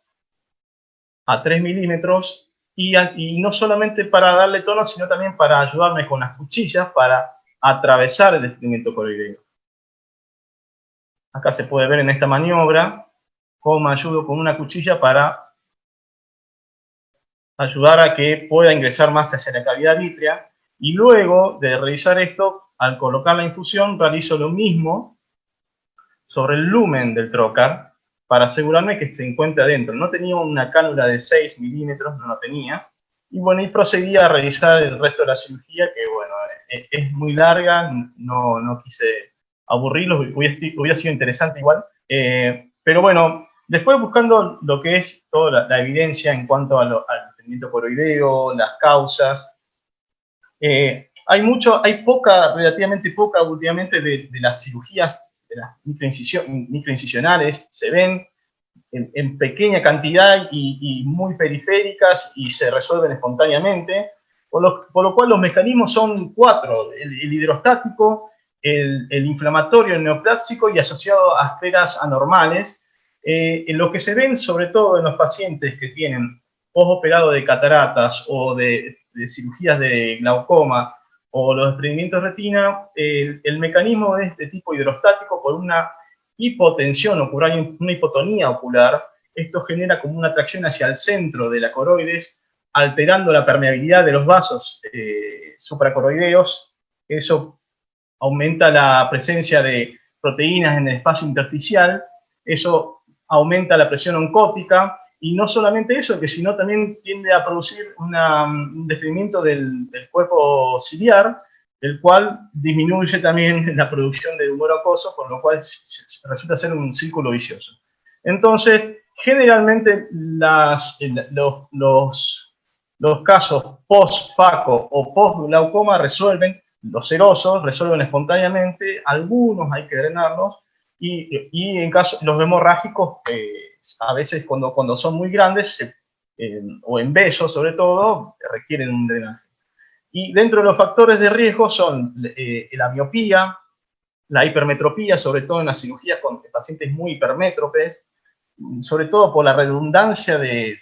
a 3 milímetros, y no solamente para darle tono, sino también para ayudarme con las cuchillas para atravesar el desprendimiento coroideo. Acá se puede ver en esta maniobra cómo me ayudo con una cuchilla para ayudar a que pueda ingresar más hacia la cavidad vítrea, y luego de realizar esto, al colocar la infusión, realizo lo mismo sobre el lumen del trócar para asegurarme que se encuentre adentro. No tenía una cánula de 6 milímetros, no lo tenía. Y bueno, y procedí a realizar el resto de la cirugía, que bueno, es muy larga, no quise aburrirlos, hubiera sido interesante igual. Pero bueno, después buscando lo que es toda la evidencia en cuanto al desprendimiento coroideo, las causas, hay relativamente poca últimamente de las cirugías, de las microincisionales, se ven en pequeña cantidad y muy periféricas y se resuelven espontáneamente, por lo cual los mecanismos son 4, el hidrostático, el inflamatorio, el neoplásico y asociado a esferas anormales, en lo que se ven sobre todo en los pacientes que tienen postoperado de cataratas o de de cirugías de glaucoma o los desprendimientos de retina, el mecanismo es de tipo hidrostático por una hipotensión ocular, una hipotonía ocular. Esto genera como una atracción hacia el centro de la coroides, alterando la permeabilidad de los vasos supracoroideos. Eso aumenta la presencia de proteínas en el espacio intersticial, eso aumenta la presión oncótica, y no solamente eso, que sino también tiende a producir un desprendimiento del cuerpo ciliar, el cual disminuye también la producción de humor acuoso, con lo cual resulta ser un círculo vicioso. Entonces, generalmente los casos post-faco o post-glaucoma resuelven, los serosos resuelven espontáneamente, algunos hay que drenarlos, y en caso, los hemorrágicos, a veces cuando son muy grandes, o en vellos sobre todo, requieren un drenaje. Y dentro de los factores de riesgo son la miopía, la hipermetropía, sobre todo en las cirugías con pacientes muy hipermétropes, sobre todo por la redundancia de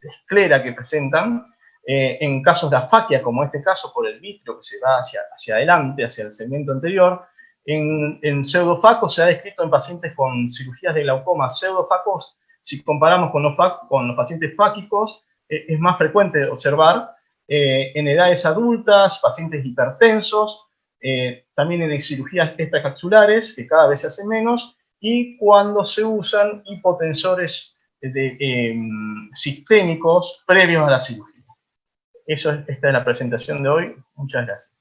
esclera que presentan, en casos de afaquia, como este caso, por el vitrio que se va hacia adelante, hacia el segmento anterior. En pseudofacos se ha descrito en pacientes con cirugías de glaucoma pseudofacos. Si comparamos con los pacientes fáquicos, es más frecuente observar en edades adultas, pacientes hipertensos, también en cirugías extracapsulares, que cada vez se hacen menos, y cuando se usan hipotensores sistémicos previos a la cirugía. Esta es la presentación de hoy. Muchas gracias.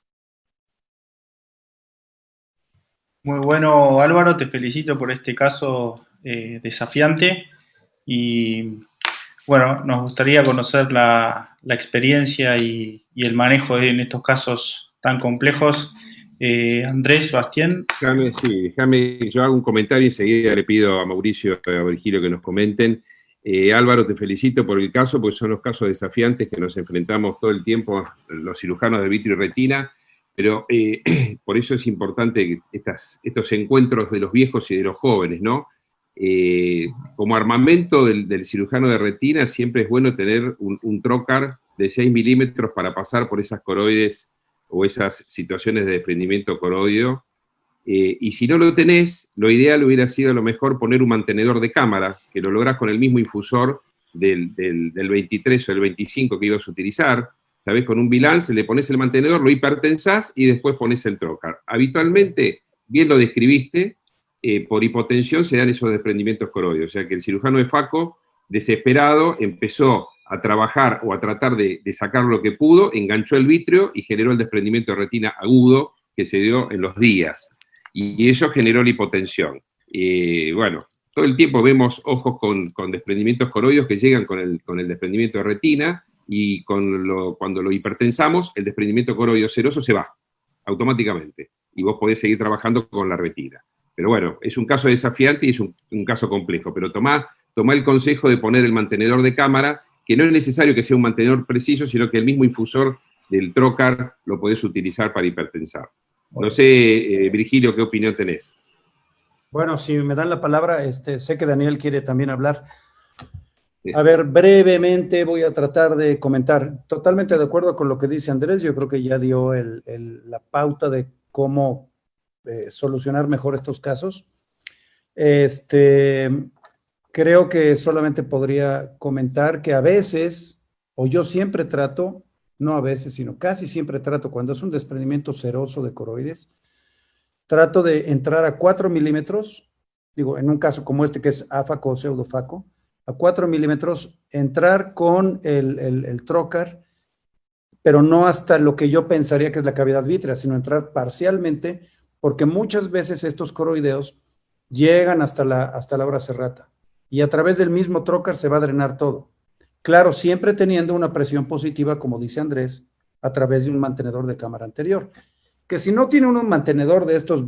Muy bueno, Álvaro, te felicito por este caso desafiante, y bueno, nos gustaría conocer la experiencia y el manejo en estos casos tan complejos. Andrés, Bastián. Déjame, yo hago un comentario y enseguida le pido a Mauricio y a Virgilio que nos comenten. Álvaro, te felicito por el caso, porque son los casos desafiantes que nos enfrentamos todo el tiempo los cirujanos de vitrio y retina, pero por eso es importante estos encuentros de los viejos y de los jóvenes, ¿no? Como armamento del cirujano de retina siempre es bueno tener un trocar de 6 milímetros para pasar por esas coroides o esas situaciones de desprendimiento coroideo, y si no lo tenés, lo ideal hubiera sido a lo mejor poner un mantenedor de cámara, que lo lográs con el mismo infusor del 23 o el 25 que ibas a utilizar. ¿Sabés? Con un bilance le pones el mantenedor, lo hipertensás y después pones el trocar. Habitualmente, bien lo describiste, por hipotensión se dan esos desprendimientos coroideos. O sea que el cirujano de faco, desesperado, empezó a trabajar o a tratar de sacar lo que pudo, enganchó el vitrio y generó el desprendimiento de retina agudo que se dio en los días. Y eso generó la hipotensión. Bueno, todo el tiempo vemos ojos con desprendimientos coroideos que llegan con el desprendimiento de retina, y cuando lo hipertensamos, el desprendimiento coroideo seroso se va automáticamente, y vos podés seguir trabajando con la retina. Pero bueno, es un caso desafiante y es un caso complejo, pero tomá el consejo de poner el mantenedor de cámara, que no es necesario que sea un mantenedor preciso, sino que el mismo infusor del trocar lo podés utilizar para hipertensar. No sé, Virgilio, ¿qué opinión tenés? Bueno, si me dan la palabra, sé que Daniel quiere también hablar. A ver, brevemente voy a tratar de comentar. Totalmente de acuerdo con lo que dice Andrés, yo creo que ya dio la pauta de cómo solucionar mejor estos casos. Creo que solamente podría comentar que a veces, o yo siempre trato, no a veces, sino casi siempre trato, cuando es un desprendimiento seroso de coroides, trato de entrar a 4 milímetros, digo, en un caso como este que es áfaco o pseudofaco, a 4 milímetros, entrar con el trocar, pero no hasta lo que yo pensaría que es la cavidad vítrea, sino entrar parcialmente, porque muchas veces estos coroideos llegan hasta la obra serrata, y a través del mismo trocar se va a drenar todo. Claro, siempre teniendo una presión positiva, como dice Andrés, a través de un mantenedor de cámara anterior. Que si no tiene un mantenedor de estos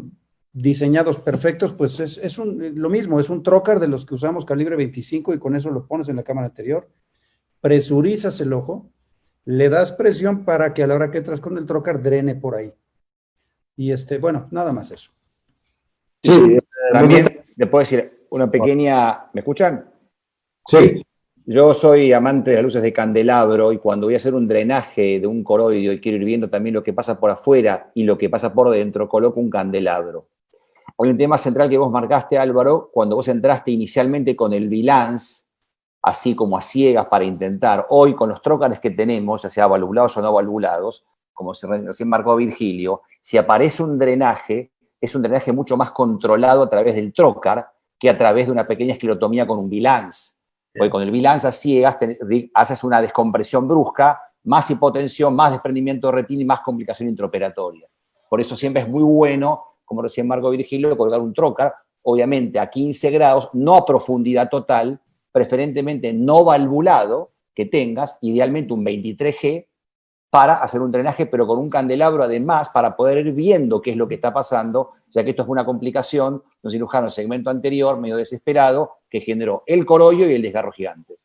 diseñados perfectos, pues es lo mismo, es un trocar de los que usamos calibre 25 y con eso lo pones en la cámara anterior, presurizas el ojo, le das presión para que a la hora que entras con el trocar drene por ahí. Y bueno, nada más eso. Sí, también le puedo decir una pequeña... ¿Me escuchan? Sí. Yo soy amante de las luces de candelabro y cuando voy a hacer un drenaje de un coroidio y quiero ir viendo también lo que pasa por afuera y lo que pasa por dentro, coloco un candelabro. Hay un tema central que vos marcaste, Álvaro, cuando vos entraste inicialmente con el bilance, así como a ciegas para intentar, hoy con los trócares que tenemos, ya sea valvulados o no valvulados, como recién marcó Virgilio, si aparece un drenaje, es un drenaje mucho más controlado a través del trócar que a través de una pequeña esclerotomía con un bilance. Porque con el bilance a ciegas haces una descompresión brusca, más hipotensión, más desprendimiento de retina y más complicación intraoperatoria. Por eso siempre es muy bueno, como recién marcó Virgilio, colocar un trócar, obviamente a 15 grados, no a profundidad total, preferentemente no valvulado, que tengas, idealmente un 23G, para hacer un drenaje, pero con un candelabro además, para poder ir viendo qué es lo que está pasando, ya que esto fue una complicación de un cirujano en el segmento anterior, medio desesperado, que generó el coroyo y el desgarro gigante.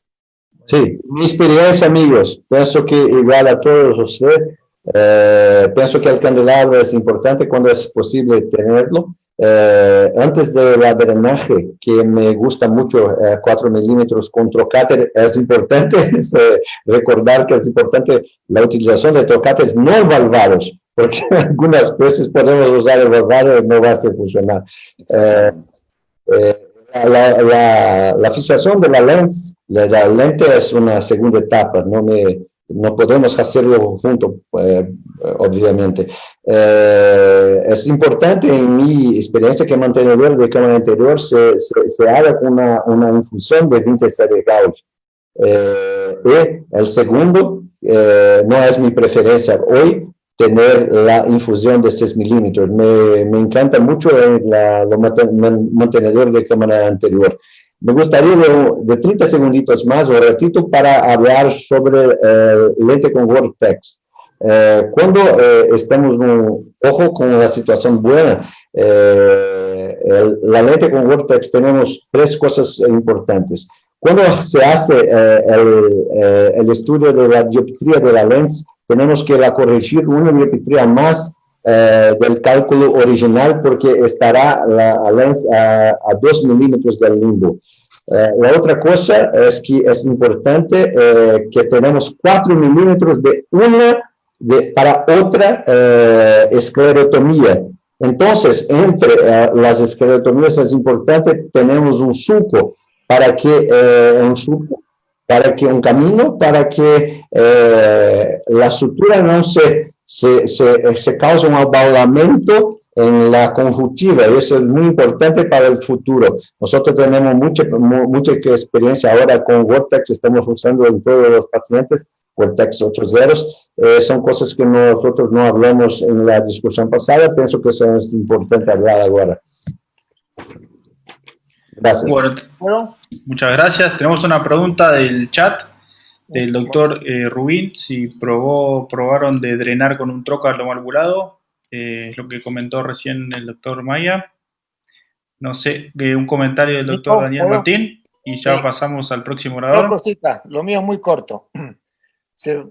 Sí, mi experiencia, amigos, pienso que igual a todos ustedes, pienso que el candelabro es importante cuando es posible tenerlo. Antes de la drenaje, que me gusta mucho, 4 milímetros con trocáter, es importante recordar que es importante la utilización de trocáteres no valvados, porque algunas veces podemos usar el valvado y no va a funcionar. La fijación de la lente es una segunda etapa, no podemos hacerlo juntos, obviamente. Es importante en mi experiencia que el mantenedor de cámara anterior se haga con una infusión de 27 Gauss. Y el segundo, no es mi preferencia hoy, tener la infusión de 6 milímetros. Me encanta mucho los mantenedores de cámara anterior. Me gustaría de 30 segunditos más, un ratito, para hablar sobre lente con Vortex. Cuando estamos, ojo con la situación buena, la lente con Vortex tenemos 3 cosas importantes. Cuando se hace el estudio de la dioptría de la lente, tenemos que corregir una dioptría más del cálculo original porque estará la lente a 2 milímetros del limbo. La otra cosa es que es importante que tenemos 4 milímetros de una para otra esclerotomía. Entonces, entre las esclerotomías es importante, tenemos un surco para que un camino para que la sutura no se cause un abaulamento en la conjuntiva, y eso es muy importante para el futuro. Nosotros tenemos mucha experiencia ahora con Vortex, estamos usando en todos los pacientes, Vortex 8.0, son cosas que nosotros no hablamos en la discusión pasada, pienso que eso es importante hablar ahora. Gracias. Bueno, muchas gracias. Tenemos una pregunta del chat del doctor Rubín, si probaron de drenar con un trócar no valvulado, lo que comentó recién el doctor Maya. No sé, un comentario del doctor Daniel Martín y ya pasamos al próximo orador. Dos cositas, lo mío es muy corto.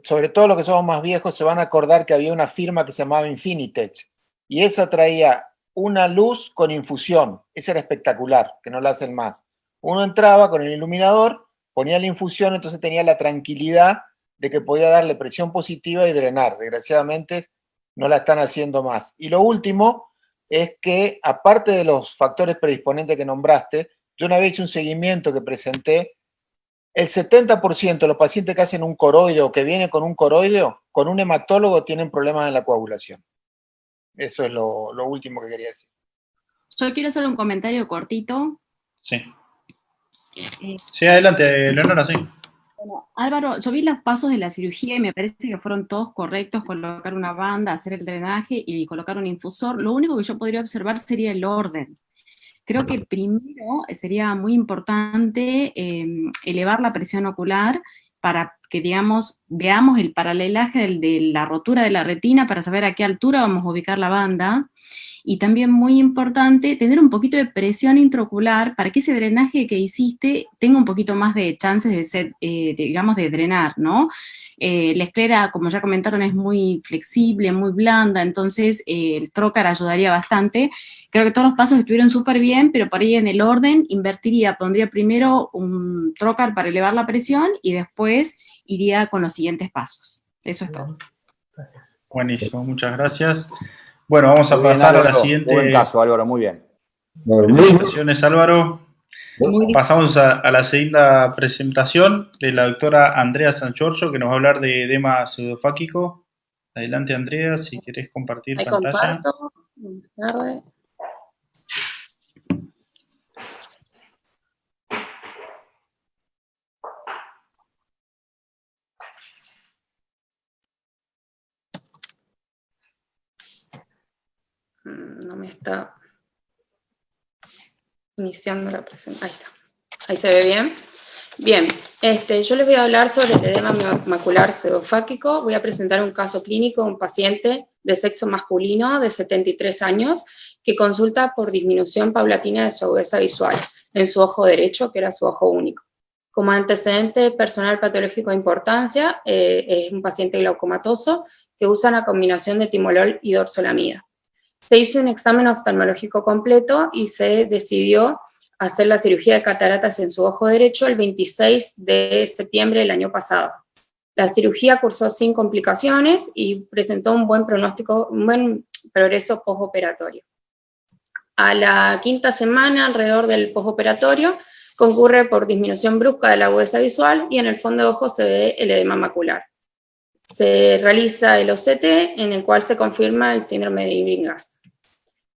Sobre todo los que somos más viejos se van a acordar que había una firma que se llamaba Infinitech y esa traía una luz con infusión. Esa era espectacular, que no la hacen más. Uno entraba con el iluminador, ponía la infusión, entonces tenía la tranquilidad de que podía darle presión positiva y drenar. Desgraciadamente no la están haciendo más. Y lo último es que, aparte de los factores predisponentes que nombraste, yo una vez hice un seguimiento que presenté, el 70% de los pacientes que hacen un coroideo o que vienen con un coroideo, con un hematólogo tienen problemas en la coagulación. Eso es lo último que quería decir. Yo quiero hacer un comentario cortito. Sí. Sí, adelante, Leonora, sí. Bueno, Álvaro, yo vi los pasos de la cirugía y me parece que fueron todos correctos, colocar una banda, hacer el drenaje y colocar un infusor. Lo único que yo podría observar sería el orden. Creo que primero sería muy importante elevar la presión ocular para que, digamos, veamos el paralelaje de la rotura de la retina para saber a qué altura vamos a ubicar la banda. Y también muy importante tener un poquito de presión intraocular para que ese drenaje que hiciste tenga un poquito más de chances de ser, digamos, de drenar, ¿no? La esclera, como ya comentaron, es muy flexible, muy blanda, entonces el trocar ayudaría bastante. Creo que todos los pasos estuvieron súper bien, pero por ahí en el orden invertiría, pondría primero un trocar para elevar la presión y después iría con los siguientes pasos. Eso es todo. Gracias. Buenísimo, muchas gracias. Bueno, vamos a pasar a la siguiente. Buen caso, Álvaro, muy bien. Felicitaciones, Álvaro. Pasamos a la segunda presentación de la doctora Andrea Sangiorgio, que nos va a hablar de edema pseudofáquico. Adelante, Andrea, si querés compartir Ahí pantalla. comparto. Buenas tardes. No me está iniciando la presentación. Ahí está. Ahí se ve bien. Bien, yo les voy a hablar sobre el edema macular pseudofáquico. Voy a presentar un caso clínico, un paciente de sexo masculino de 73 años que consulta por disminución paulatina de su agudeza visual en su ojo derecho, que era su ojo único. Como antecedente personal patológico de importancia, es un paciente glaucomatoso que usa una combinación de timolol y dorzolamida. Se hizo un examen oftalmológico completo y se decidió hacer la cirugía de cataratas en su ojo derecho el 26 de septiembre del año pasado. La cirugía cursó sin complicaciones y presentó un buen pronóstico, un buen progreso postoperatorio. A la quinta semana, alrededor del postoperatorio, concurre por disminución brusca de la agudeza visual y en el fondo de ojo se ve el edema macular. Se realiza el OCT, en el cual se confirma el síndrome de Ibringas.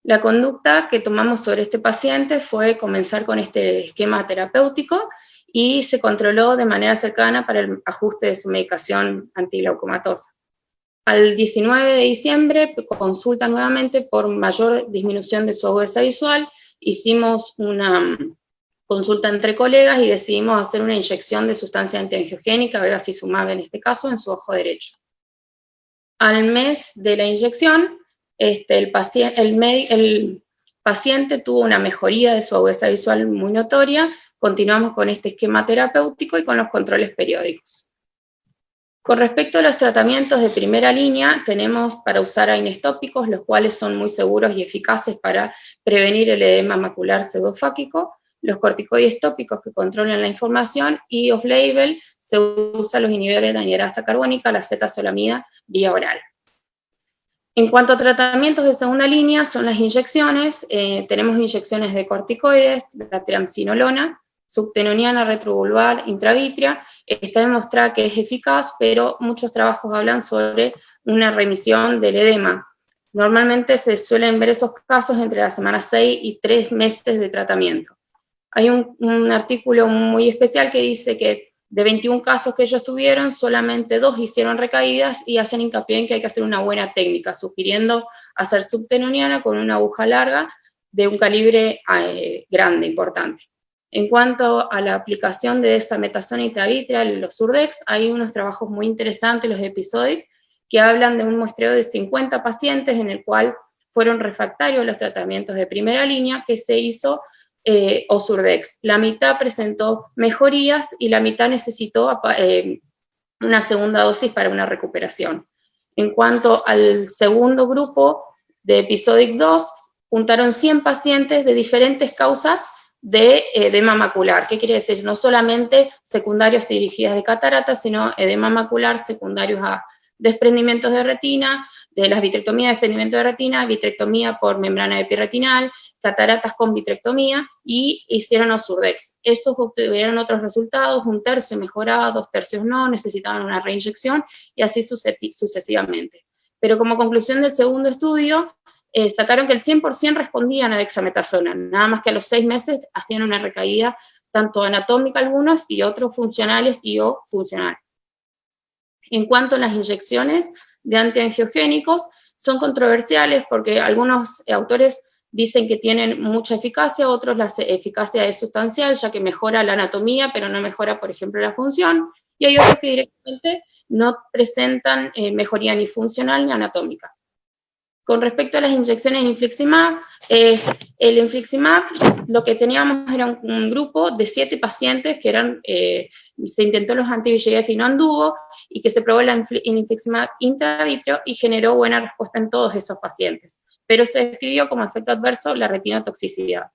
La conducta que tomamos sobre este paciente fue comenzar con este esquema terapéutico y se controló de manera cercana para el ajuste de su medicación antiglaucomatosa. Al 19 de diciembre, consulta nuevamente por mayor disminución de su agudeza visual, hicimos una consulta entre colegas y decidimos hacer una inyección de sustancia antiangiogénica, bevacizumab en este caso, en su ojo derecho. Al mes de la inyección, el paciente tuvo una mejoría de su agudeza visual muy notoria. Continuamos con este esquema terapéutico y con los controles periódicos. Con respecto a los tratamientos de primera línea, tenemos para usar AINES tópicos, los cuales son muy seguros y eficaces para prevenir el edema macular pseudofáquico, los corticoides tópicos que controlan la información, y off-label se usan los inhibidores de la anhidrasa carbónica, la acetazolamida, vía oral. En cuanto a tratamientos de segunda línea, son las inyecciones. Tenemos inyecciones de corticoides, la triamcinolona, subtenoniana retrovulvar intravítrea. Está demostrada que es eficaz, pero muchos trabajos hablan sobre una remisión del edema. Normalmente se suelen ver esos casos entre la semana 6 y 3 meses de tratamiento. Hay un artículo muy especial que dice que de 21 casos que ellos tuvieron, solamente 2 hicieron recaídas y hacen hincapié en que hay que hacer una buena técnica, sugiriendo hacer subtenoniana con una aguja larga de un calibre grande, importante. En cuanto a la aplicación de desametasona intravítrea, los Surdex, hay unos trabajos muy interesantes, los de Episodic, que hablan de un muestreo de 50 pacientes en el cual fueron refractarios los tratamientos de primera línea que se hizo Osurdex. La mitad presentó mejorías y la mitad necesitó una segunda dosis para una recuperación. En cuanto al segundo grupo de Episodic 2, juntaron 100 pacientes de diferentes causas de edema macular. ¿Qué quiere decir? No solamente secundarios y cirugías de cataratas, sino edema macular secundarios a desprendimientos de retina, de las vitrectomías de desprendimiento de retina, vitrectomía por membrana epirretinal, cataratas con vitrectomía, y hicieron Osurdex. Estos obtuvieron otros resultados, 1/3 mejoraba, 2/3 no, necesitaban una reinyección, y así sucesivamente. Pero como conclusión del segundo estudio, sacaron que el 100% respondían a dexametasona, nada más que a los 6 meses hacían una recaída, tanto anatómica algunos, y otros funcionales y o funcional. En cuanto a las inyecciones de antiangiogénicos, son controversiales porque algunos autores dicen que tienen mucha eficacia, otros la eficacia es sustancial, ya que mejora la anatomía, pero no mejora, por ejemplo, la función, y hay otros que directamente no presentan mejoría ni funcional ni anatómica. Con respecto a las inyecciones de infliximab, el infliximab, lo que teníamos era un grupo de 7 pacientes que eran, se intentó los anti-VEGF y no anduvo, y que se probó el infliximab intravitreal y generó buena respuesta en todos esos pacientes, pero se describió como efecto adverso la retinotoxicidad.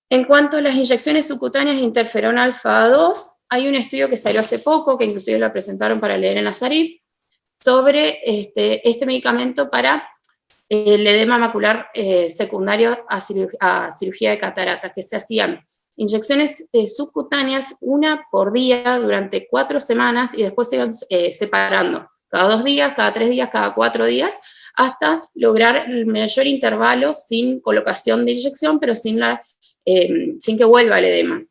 En cuanto a las inyecciones subcutáneas de interferón alfa 2, hay un estudio que salió hace poco, que inclusive lo presentaron para leer en la SARIP, sobre este medicamento para el edema macular secundario a cirugía de catarata, que se hacían inyecciones subcutáneas, una por día durante 4 semanas, y después se iban separando, cada 2 días, cada 3 días, cada 4 días, hasta lograr el mayor intervalo sin colocación de inyección, pero sin que vuelva el edema.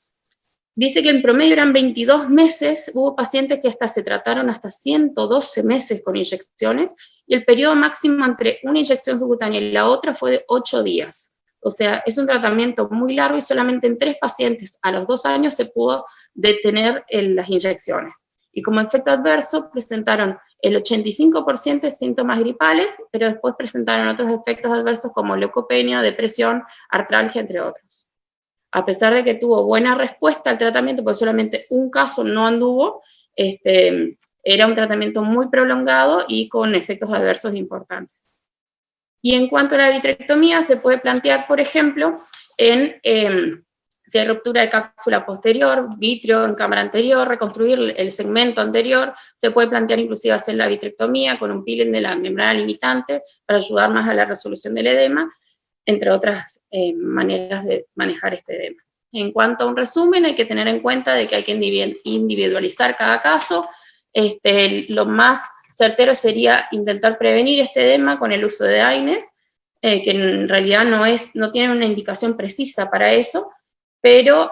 Dice que en promedio eran 22 meses, hubo pacientes que hasta se trataron hasta 112 meses con inyecciones, y el periodo máximo entre una inyección subcutánea y la otra fue de 8 días. O sea, es un tratamiento muy largo y solamente en 3 pacientes a los 2 años se pudo detener las inyecciones. Y como efecto adverso presentaron el 85% de síntomas gripales, pero después presentaron otros efectos adversos como leucopenia, depresión, artralgia, entre otros. A pesar de que tuvo buena respuesta al tratamiento, porque solamente un caso no anduvo, era un tratamiento muy prolongado y con efectos adversos importantes. Y en cuanto a la vitrectomía, se puede plantear, por ejemplo, si hay ruptura de cápsula posterior, vitrio en cámara anterior, reconstruir el segmento anterior, se puede plantear inclusive hacer la vitrectomía con un peeling de la membrana limitante para ayudar más a la resolución del edema, entre otras maneras de manejar este edema. En cuanto a un resumen, hay que tener en cuenta de que hay que individualizar cada caso. Lo más certero sería intentar prevenir este edema con el uso de AINES, que en realidad no tiene una indicación precisa para eso, pero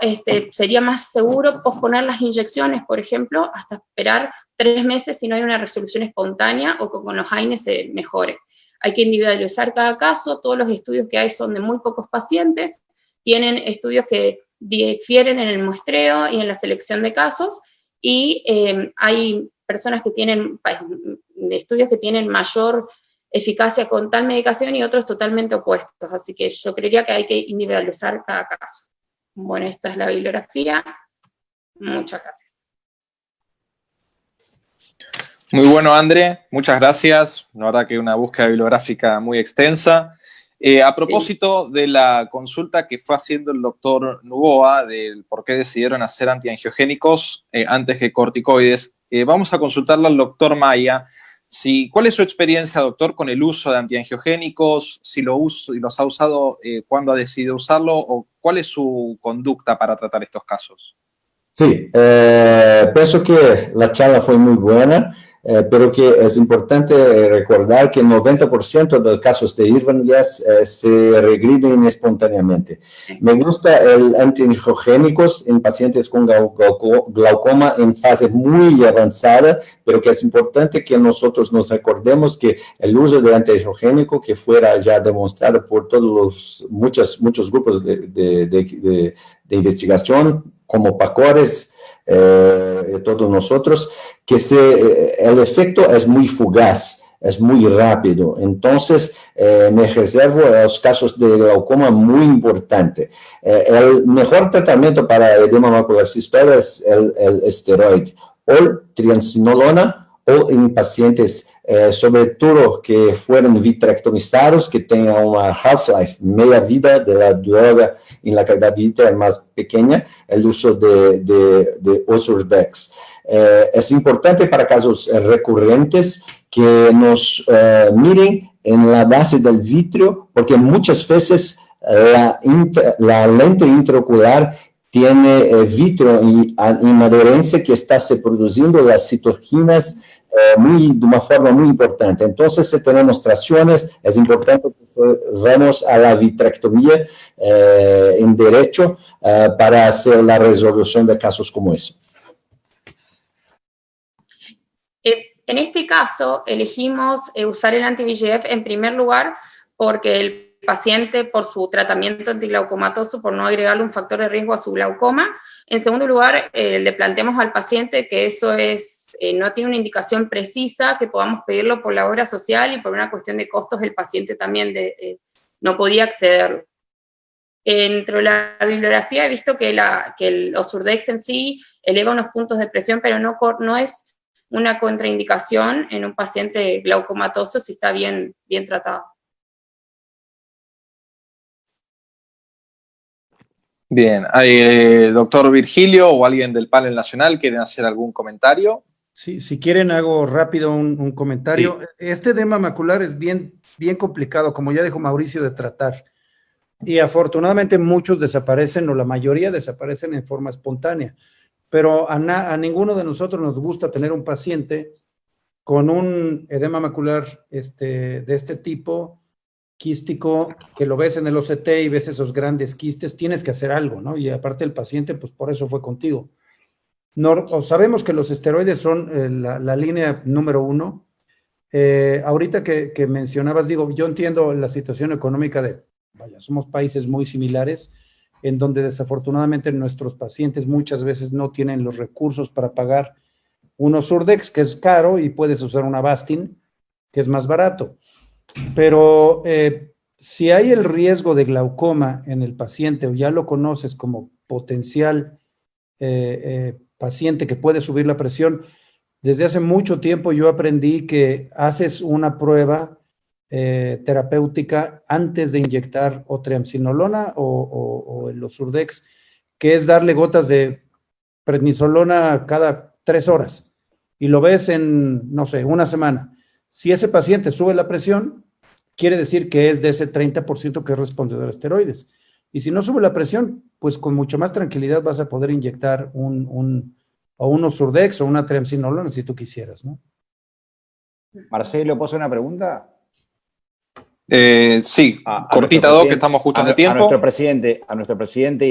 sería más seguro posponer las inyecciones, por ejemplo, hasta esperar 3 meses si no hay una resolución espontánea o con los AINES se mejore. Hay que individualizar cada caso, todos los estudios que hay son de muy pocos pacientes, tienen estudios que difieren en el muestreo y en la selección de casos, y hay personas que tienen, estudios que tienen mayor eficacia con tal medicación y otros totalmente opuestos, así que yo creería que hay que individualizar cada caso. Bueno, esta es la bibliografía. Muchas gracias. Muy bueno, André, muchas gracias. La verdad que una búsqueda bibliográfica muy extensa. A propósito de la consulta que fue haciendo el doctor Novoa, del por qué decidieron hacer antiangiogénicos antes que corticoides, vamos a consultarle al doctor Maya. ¿Cuál es su experiencia, doctor, con el uso de antiangiogénicos? Si los ha usado, ¿cuándo ha decidido usarlo? ¿O cuál es su conducta para tratar estos casos? Sí, pienso que la charla fue muy buena, pero que es importante recordar que el 90% de los casos de Irvine Yas se regriden espontáneamente. Me gusta el antiangiogénicos en pacientes con glaucoma en fase muy avanzada, pero que es importante que nosotros nos acordemos que el uso de antiangiogénico que fuera ya demostrado por todos muchos grupos de investigación, como PACORES, todos nosotros, que el efecto es muy fugaz, es muy rápido. Entonces, me reservo los casos de glaucoma muy importante. El mejor tratamiento para edema macular cistoide es el esteroide, o triamcinolona, o en pacientes, sobre todo que fueron vitrectomizados, que tengan una half-life, media vida de la droga en la calidad de vida más pequeña, el uso de Ozurdex. Es importante para casos recurrentes que nos miren en la base del vitrio, porque muchas veces la lente intraocular tiene vitrio en adherencia que está se produciendo las citoquinas de una forma muy importante. Entonces, si tenemos tracciones, es importante que vamos a la vitrectomía en derecho para hacer la resolución de casos como ese. En este caso, elegimos usar el anti-VEGF en primer lugar porque el paciente por su tratamiento antiglaucomatoso, por no agregarle un factor de riesgo a su glaucoma. En segundo lugar, le planteamos al paciente que eso no tiene una indicación precisa, que podamos pedirlo por la obra social, y por una cuestión de costos el paciente también no podía acceder. Dentro de la bibliografía he visto que el Osurdex en sí eleva unos puntos de presión, pero no es una contraindicación en un paciente glaucomatoso si está bien tratado. Bien, doctor Virgilio o alguien del panel nacional, ¿quieren hacer algún comentario? Sí, si quieren hago rápido un comentario. Sí. Este edema macular es bien complicado, como ya dijo Mauricio, de tratar. Y afortunadamente muchos desaparecen, o la mayoría desaparecen en forma espontánea. Pero a ninguno de nosotros nos gusta tener un paciente con un edema macular de este tipo, quístico, que lo ves en el OCT y ves esos grandes quistes, tienes que hacer algo, ¿no? Y aparte el paciente, pues por eso fue contigo. Sabemos que los esteroides son la línea número 1. Ahorita que mencionabas, digo, yo entiendo la situación económica somos países muy similares, en donde desafortunadamente nuestros pacientes muchas veces no tienen los recursos para pagar un Osurdex, que es caro, y puedes usar un Avastin, que es más barato. Pero si hay el riesgo de glaucoma en el paciente, o ya lo conoces como potencial paciente que puede subir la presión, desde hace mucho tiempo yo aprendí que haces una prueba terapéutica antes de inyectar o triamcinolona o el Osurdex, que es darle gotas de prednisolona cada 3 horas, y lo ves en, no sé, una semana. Si ese paciente sube la presión, quiere decir que es de ese 30% que es respondedor a esteroides. Y si no sube la presión, pues con mucho más tranquilidad vas a poder inyectar un Osurdex o una triamcinolona si tú quisieras, ¿no? Marcelo, ¿puedo hacer una pregunta? Sí, cortita, Doc, que estamos justos de tiempo. A nuestro presidente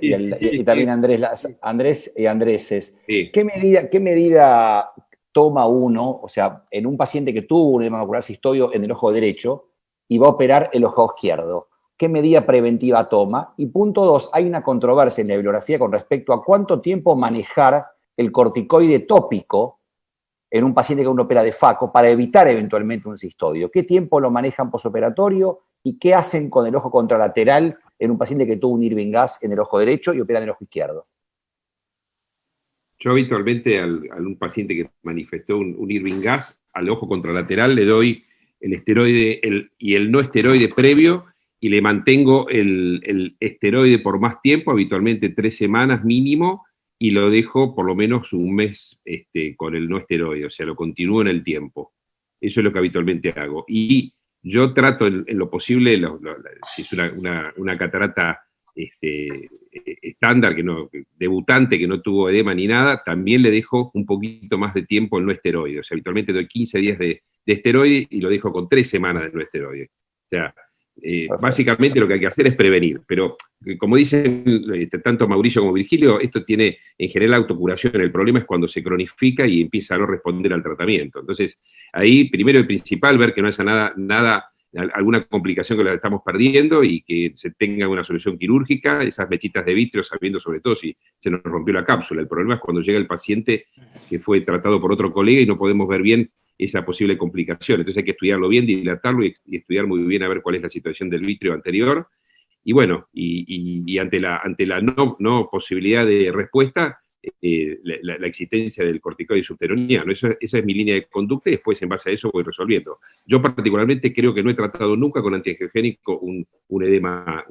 y también a Andrés y Andrés. Sí. ¿Qué medida toma uno, o sea, en un paciente que tuvo un edema macular cistoide en el ojo derecho y va a operar el ojo izquierdo? ¿Qué medida preventiva toma? Y punto 2, hay una controversia en la bibliografía con respecto a cuánto tiempo manejar el corticoide tópico en un paciente que uno opera de FACO para evitar eventualmente un cistoide. ¿Qué tiempo lo manejan posoperatorio y qué hacen con el ojo contralateral en un paciente que tuvo un Irving gas en el ojo derecho y opera en el ojo izquierdo? Yo habitualmente a un paciente que manifestó un Irving gas, al ojo contralateral le doy el esteroide y el no esteroide previo, y le mantengo el esteroide por más tiempo, habitualmente 3 semanas mínimo, y lo dejo por lo menos un mes con el no esteroide, o sea, lo continúo en el tiempo. Eso es lo que habitualmente hago. Y yo trato en lo posible, si es una catarata estándar, debutante, que no tuvo edema ni nada, también le dejo un poquito más de tiempo el no esteroide. O sea, habitualmente doy 15 días de esteroide y lo dejo con 3 semanas de no esteroide. O sea, básicamente lo que hay que hacer es prevenir, pero como dicen tanto Mauricio como Virgilio, esto tiene en general autocuración. El problema es cuando se cronifica y empieza a no responder al tratamiento. Entonces, ahí primero y principal, ver que no haya alguna complicación que la estamos perdiendo y que se tenga una solución quirúrgica, esas mechitas de vitrio, sabiendo sobre todo si se nos rompió la cápsula. El problema es cuando llega el paciente que fue tratado por otro colega y no podemos ver bien esa posible complicación. Entonces hay que estudiarlo bien, dilatarlo y estudiar muy bien a ver cuál es la situación del vitrio anterior. Y bueno, y ante la no posibilidad de respuesta, la existencia del corticoide subteroniano. Esa es mi línea de conducta, y después en base a eso voy resolviendo. Yo particularmente creo que no he tratado nunca con antiangiogénico un edema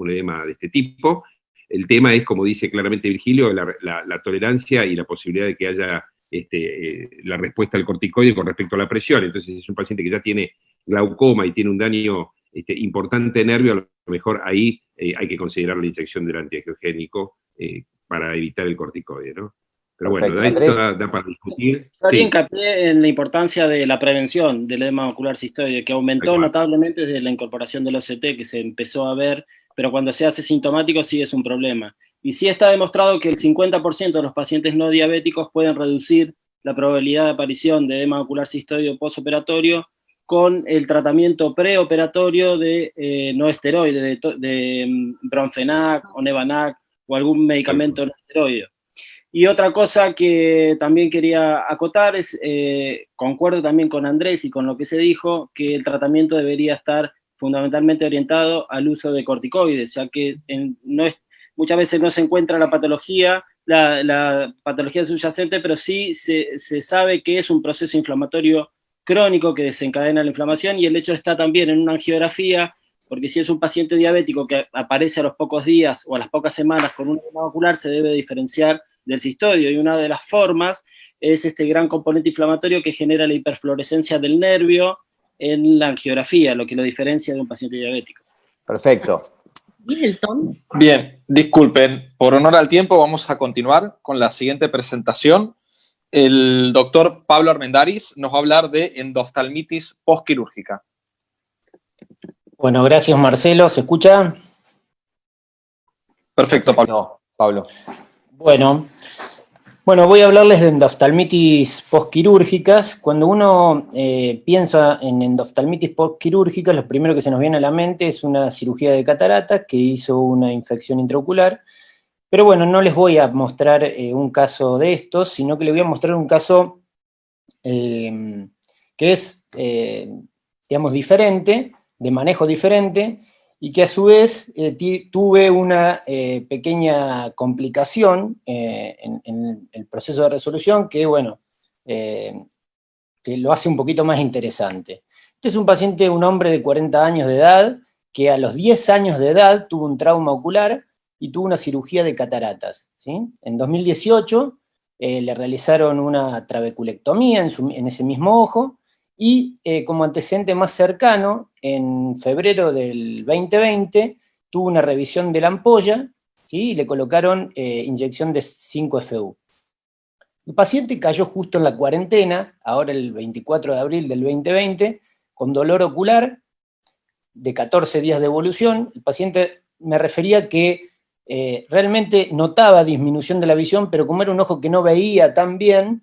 de este tipo. El tema es, como dice claramente Virgilio, la tolerancia y la posibilidad de que haya la respuesta al corticoide con respecto a la presión. Entonces, si es un paciente que ya tiene glaucoma y tiene un daño importante de nervio, a lo mejor ahí hay que considerar la inyección del antiangiogénico para evitar el corticoide, ¿no? Pero perfecto. Bueno, de esto da para discutir. Yo haría hincapié en la importancia de la prevención del edema macular cistoide, que aumentó notablemente desde la incorporación del OCT, que se empezó a ver, pero cuando se hace sintomático sí es un problema. Y sí está demostrado que el 50% de los pacientes no diabéticos pueden reducir la probabilidad de aparición de edema macular cistoide postoperatorio con el tratamiento preoperatorio de no esteroide, de Bromfenac o Nevanac o algún medicamento no esteroide. Y otra cosa que también quería acotar es, concuerdo también con Andrés y con lo que se dijo, que el tratamiento debería estar fundamentalmente orientado al uso de corticoides, ya que muchas veces no se encuentra la patología subyacente, pero sí se sabe que es un proceso inflamatorio crónico que desencadena la inflamación, y el hecho está también en una angiografía, porque si es un paciente diabético que aparece a los pocos días o a las pocas semanas con un edema ocular, se debe diferenciar del cistodio, y una de las formas es este gran componente inflamatorio que genera la hiperfluorescencia del nervio en la angiografía, lo que lo diferencia de un paciente diabético. Perfecto. Bien, disculpen, por honor al tiempo vamos a continuar con la siguiente presentación. El doctor Pablo Armendáriz nos va a hablar de endoftalmitis postquirúrgica. Bueno, gracias Marcelo, ¿se escucha? Perfecto, Pablo. Bueno, voy a hablarles de endoftalmitis postquirúrgicas. Cuando uno piensa en endoftalmitis postquirúrgica, lo primero que se nos viene a la mente es una cirugía de cataratas que hizo una infección intraocular. Pero bueno, no les voy a mostrar un caso de estos, sino que les voy a mostrar un caso que es, digamos, diferente, de manejo diferente, y que a su vez tuve una pequeña complicación en el proceso de resolución que, bueno, que lo hace un poquito más interesante. Este es un paciente, un hombre de 40 años de edad, que a los 10 años de edad tuvo un trauma ocular y tuvo una cirugía de cataratas, ¿sí? En 2018 le realizaron una trabeculectomía en ese mismo ojo, y como antecedente más cercano, en febrero del 2020, tuvo una revisión de la ampolla, ¿sí? Y le colocaron inyección de 5-FU. El paciente cayó justo en la cuarentena, ahora el 24 de abril del 2020, con dolor ocular de 14 días de evolución. El paciente me refería que realmente notaba disminución de la visión, pero como era un ojo que no veía tan bien,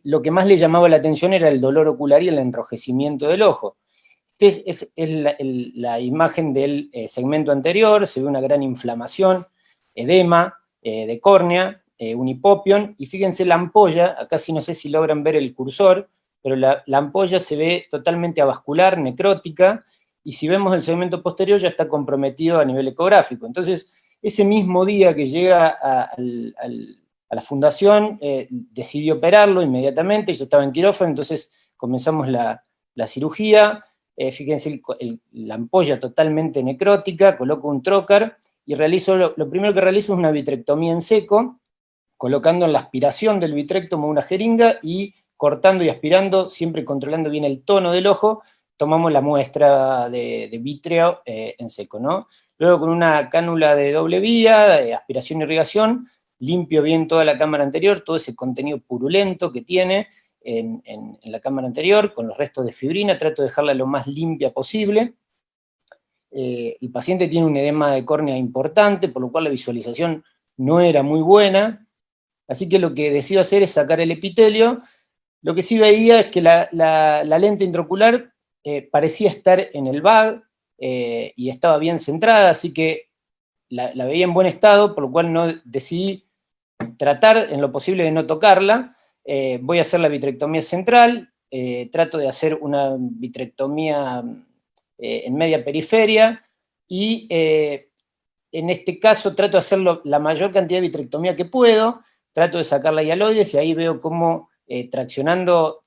lo que más le llamaba la atención era el dolor ocular y el enrojecimiento del ojo. Esta es la imagen del segmento anterior, se ve una gran inflamación, edema de córnea, un hipopion, y fíjense la ampolla, acá sí no sé si logran ver el cursor, pero la ampolla se ve totalmente avascular, necrótica, y si vemos el segmento posterior ya está comprometido a nivel ecográfico. Entonces, ese mismo día que llega a la fundación, decidí operarlo inmediatamente, yo estaba en quirófano, entonces comenzamos la cirugía. Fíjense la ampolla totalmente necrótica, coloco un trocar, y lo primero que realizo es una vitrectomía en seco, colocando en la aspiración del vitrectomo una jeringa, y cortando y aspirando, siempre controlando bien el tono del ojo, tomamos la muestra de vítreo en seco, ¿no? Luego con una cánula de doble vía, de aspiración e irrigación, limpio bien toda la cámara anterior, todo ese contenido purulento que tiene en la cámara anterior, con los restos de fibrina, trato de dejarla lo más limpia posible. El paciente tiene un edema de córnea importante, por lo cual la visualización no era muy buena, así que lo que decido hacer es sacar el epitelio. Lo que sí veía es que la lente intraocular parecía estar en el bag, y estaba bien centrada, así que la veía en buen estado, por lo cual decidí tratar en lo posible de no tocarla. Voy a hacer la vitrectomía central, trato de hacer una vitrectomía en media periferia, y en este caso trato de hacer la mayor cantidad de vitrectomía que puedo, trato de sacar la hialoides, y ahí veo cómo traccionando,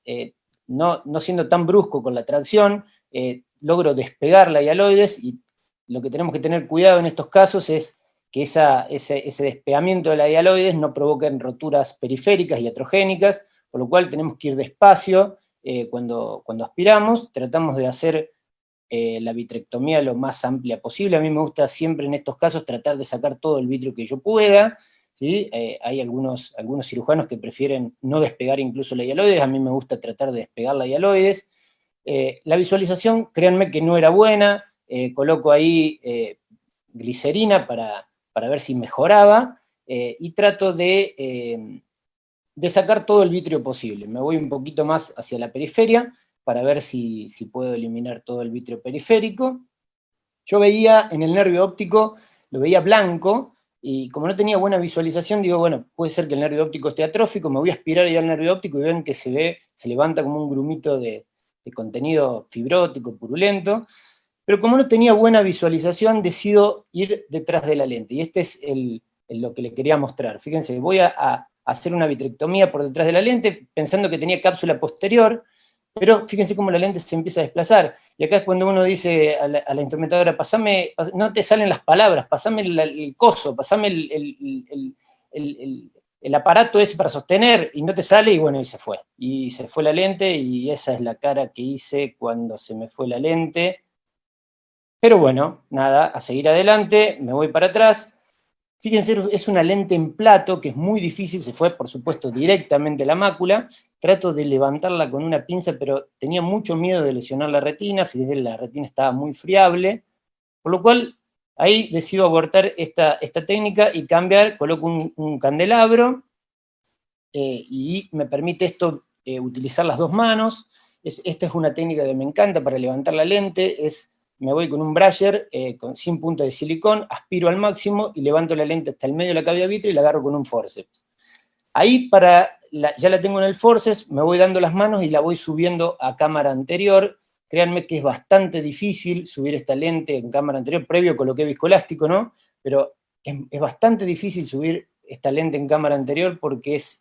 no siendo tan brusco con la tracción, logro despegar la hialoides, y lo que tenemos que tener cuidado en estos casos es que ese despegamiento de la hialoides no provoque roturas periféricas y iatrogénicas, por lo cual tenemos que ir despacio cuando aspiramos. Tratamos de hacer la vitrectomía lo más amplia posible. A mí me gusta siempre en estos casos tratar de sacar todo el vitrio que yo pueda, ¿sí? Hay algunos cirujanos que prefieren no despegar incluso la hialoides, a mí me gusta tratar de despegar la hialoides. La visualización, créanme que no era buena, coloco ahí glicerina para ver si mejoraba, y trato de sacar todo el vitrio posible. Me voy un poquito más hacia la periferia para ver si puedo eliminar todo el vítreo periférico. Yo veía en el nervio óptico, lo veía blanco, y como no tenía buena visualización, digo, bueno, puede ser que el nervio óptico esté atrófico, me voy a aspirar ahí al nervio óptico y ven que se levanta como un grumito de contenido fibrótico, purulento, pero como no tenía buena visualización, decido ir detrás de la lente, y este es lo que le quería mostrar. Fíjense, voy a hacer una vitrectomía por detrás de la lente, pensando que tenía cápsula posterior, pero fíjense cómo la lente se empieza a desplazar, y acá es cuando uno dice a la instrumentadora, no te salen las palabras, pasame el coso, pasame el aparato ese para sostener, y no te sale, y bueno, y se fue la lente, y esa es la cara que hice cuando se me fue la lente. Pero bueno, nada, a seguir adelante, me voy para atrás. Fíjense, es una lente en plato que es muy difícil, se fue por supuesto directamente a la mácula. Trato de levantarla con una pinza, pero tenía mucho miedo de lesionar la retina. Fíjense, la retina estaba muy friable, por lo cual ahí decido abortar esta técnica y coloco un candelabro, y me permite esto utilizar las dos manos. Esta es una técnica que me encanta para levantar la lente, me voy con un brusher sin punta de silicón, aspiro al máximo y levanto la lente hasta el medio de la cavidad vitrea y la agarro con un forceps. Ahí ya la tengo en el forceps, me voy dando las manos y la voy subiendo a cámara anterior. Créanme que es bastante difícil subir esta lente en cámara anterior, previo coloqué viscoelástico, ¿no? Pero es bastante difícil subir esta lente en cámara anterior porque es